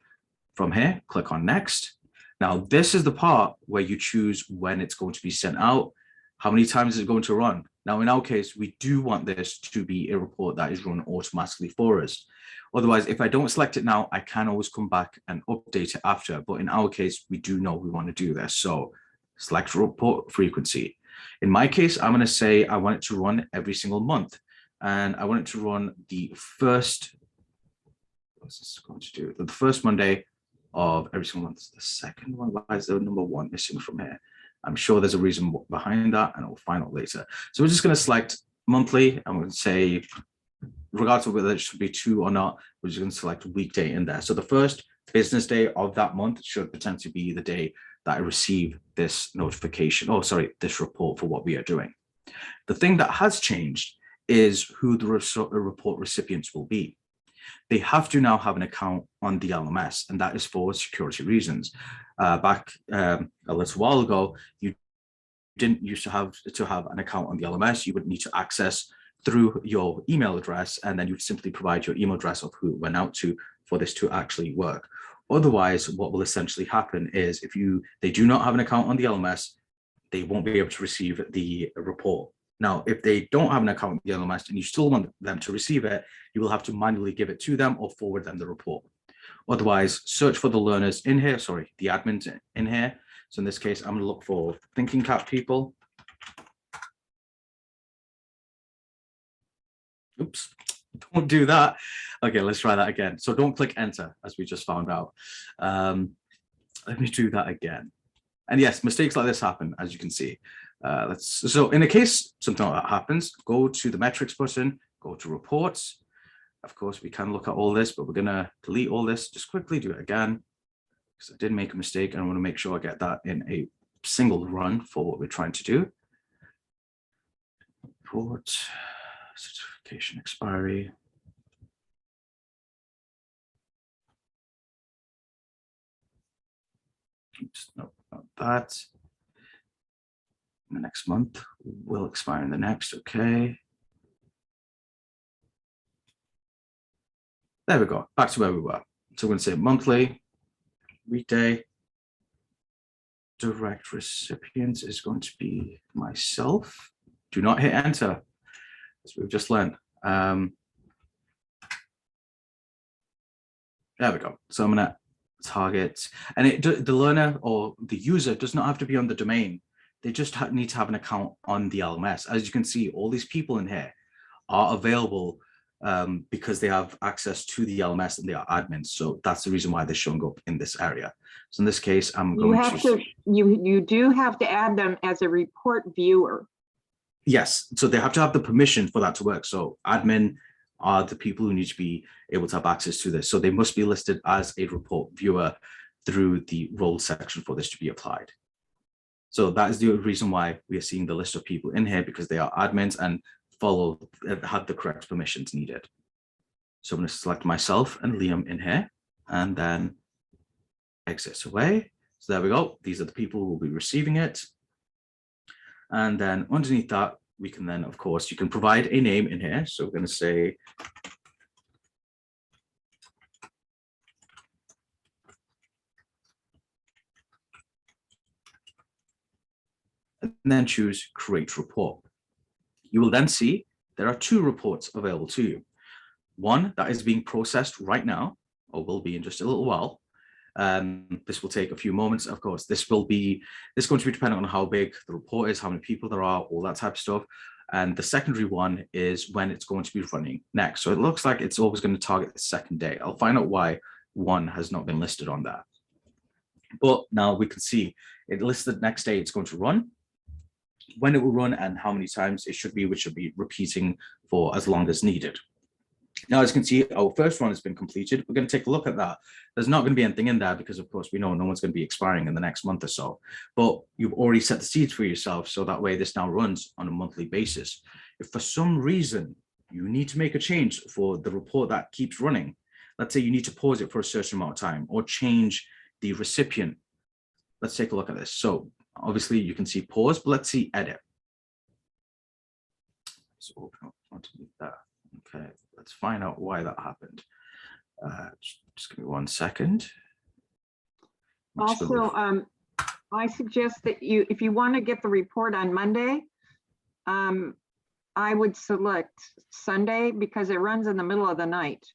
From here, click on next. Now, this is the part where you choose when it's going to be sent out, how many times is it going to run. Now, in our case, we do want this to be a report that is run automatically for us. Otherwise, if I don't select it now, I can always come back and update it after. But in our case, we do know we want to do this. So select report frequency. In my case, I'm going to say I want it to run every single month. And I want it to run the first, what's this going to do? The first Monday of every single month. The second one, why is the number one missing from here? I'm sure there's a reason behind that, and I'll find out later. So we're just going to select monthly. I'm going to say, regardless of whether it should be 2 or not, we're just going to select weekday in there. So the first business day of that month should potentially be the day that I receive this notification, oh, sorry, this report for what we are doing. The thing that has changed is who the report recipients will be. They have to now have an account on the LMS, and that is for security reasons. Back a little while ago, you didn't used to have an account on the LMS. You would need to access through your email address, and then you'd simply provide your email address of who it went out to for this to actually work. Otherwise, what will essentially happen is if they do not have an account on the LMS, they won't be able to receive the report. Now, if they don't have an account with the LMS and you still want them to receive it, you will have to manually give it to them or forward them the report. Otherwise, search for the learners in here, sorry, the admins in here. So in this case, I'm going to look for thinking cap people. Oops, don't do that. Okay, let's try that again. So don't click enter, as we just found out. Let me do that again. And yes, mistakes like this happen, as you can see. So in a case something like that happens, go to the metrics button, go to reports. Of course, we can look at all this, but we're going to delete all this. Just quickly do it again, because I did make a mistake, and I want to make sure I get that in a single run for what we're trying to do. Report, certification expiry. Oops, no, not that. The next month will expire in the next, okay. There we go, back to where we were. So we're going to say monthly, weekday, direct recipients is going to be myself. Do not hit enter, as we've just learned. There we go. So I'm going to target, and the learner or the user does not have to be on the domain. They just need to have an account on the LMS. As you can see, all these people in here are available because they have access to the LMS and they are admins. So that's the reason why they're showing up in this area. So in this case, I'm going you do have to add them as a report viewer. Yes, so they have to have the permission for that to work. So admin are the people who need to be able to have access to this. So they must be listed as a report viewer through the role section for this to be applied. So that is the reason why we are seeing the list of people in here, because they are admins and have the correct permissions needed. So I'm going to select myself and Liam in here and then exit away. So there we go. These are the people who will be receiving it. And then underneath that, we can then, of course, you can provide a name in here. So we're going to say and then choose create report. You will then see there are 2 reports available to you. One that is being processed right now, or will be in just a little while. This will take a few moments. Of course, this is going to be dependent on how big the report is, how many people there are, all that type of stuff. And the secondary one is when it's going to be running next. So it looks like it's always going to target the second day. I'll find out why one has not been listed on that. But now we can see it listed next day it's going to run. when it will run and how many times it should be, which should be repeating for as long as needed. Now, as you can see, our first run has been completed. We're going to take a look at that. There's not going to be anything in there because, of course, we know no one's going to be expiring in the next month or so. But you've already set the seeds for yourself, so that way this now runs on a monthly basis. If for some reason you need to make a change for the report that keeps running, let's say you need to pause it for a certain amount of time or change the recipient. Let's take a look at this. So obviously you can see pause, but let's see edit. So open up underneath that. Okay, let's find out why that happened. Just give me 1 second. Also, I suggest that if you want to get the report on Monday, I would select Sunday because it runs in the middle of the night,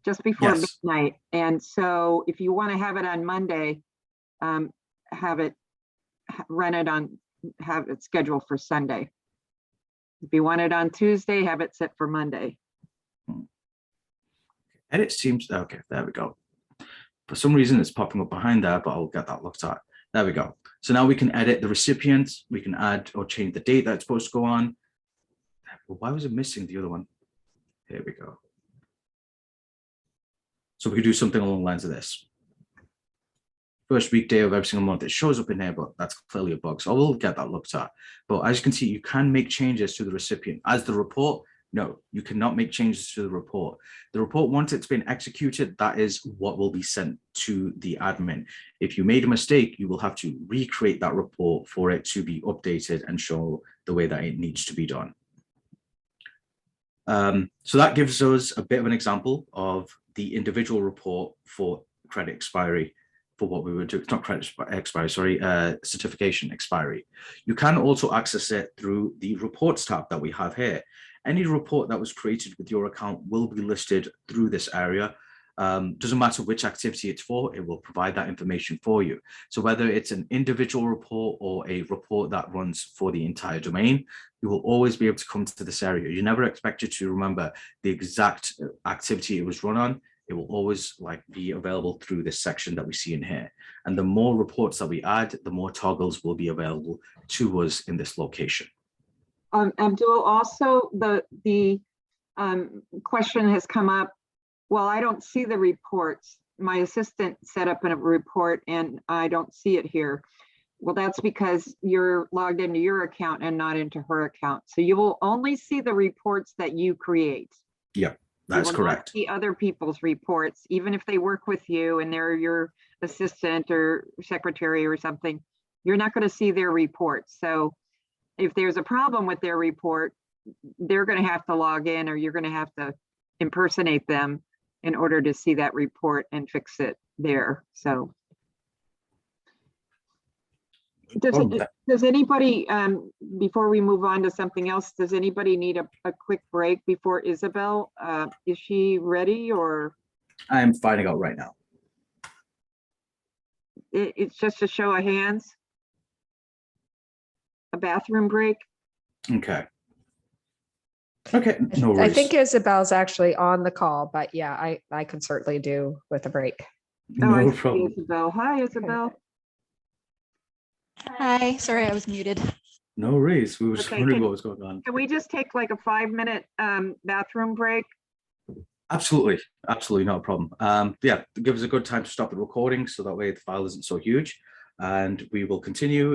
just before Yes. midnight. And so if you want to have it on Monday, have it scheduled for Sunday. If you want it on Tuesday, have it set for Monday. Edit seems, okay, there we go. For some reason it's popping up behind there, but I'll get that looked at. There we go. So now we can edit the recipient. We can add or change the date that's supposed to go on. Why was it missing the other one? Here we go. So we could do something along the lines of this. First weekday of every single month, it shows up in here, but that's clearly a bug. So I will get that looked at. But as you can see, you can make changes to the recipient. As the report, no, you cannot make changes to the report. The report, once it's been executed, that is what will be sent to the admin. If you made a mistake, you will have to recreate that report for it to be updated and show the way that it needs to be done. So that gives us a bit of an example of the individual report for credit expiry. For what we would do, not credit expiry, sorry, certification expiry. You can also access it through the reports tab that we have here. Any report that was created with your account will be listed through this area. Doesn't matter which activity it's for, it will provide that information for you. So whether it's an individual report or a report that runs for the entire domain, you will always be able to come to this area. You're never expected to remember the exact activity it was run on. It will always be available through this section that we see in here. And the more reports that we add, the more toggles will be available to us in this location. Abdul, also the question has come up. Well, I don't see the reports. My assistant set up a report and I don't see it here. Well, that's because you're logged into your account and not into her account. So you will only see the reports that you create. Yeah. That's correct. See other people's reports, even if they work with you and they're your assistant or secretary or something, you're not going to see their reports. So if there's a problem with their report, they're going to have to log in or you're going to have to impersonate them in order to see that report and fix it there. So does anybody, before we move on to something else, does anybody need a quick break before Isabel? Is she ready or? I'm finding out right now. It's just a show of hands? A bathroom break? Okay. Okay, no worries. I think Isabel's actually on the call, but yeah, I can certainly do with a break. Oh, I No see problem. Isabel. Hi, Isabel. Hi, sorry, I was muted. No worries. We were just Okay, wondering what was going on. Can we just take like a 5-minute bathroom break? Absolutely. Absolutely not a problem. Yeah, give us a good time to stop the recording so that way the file isn't so huge. And we will continue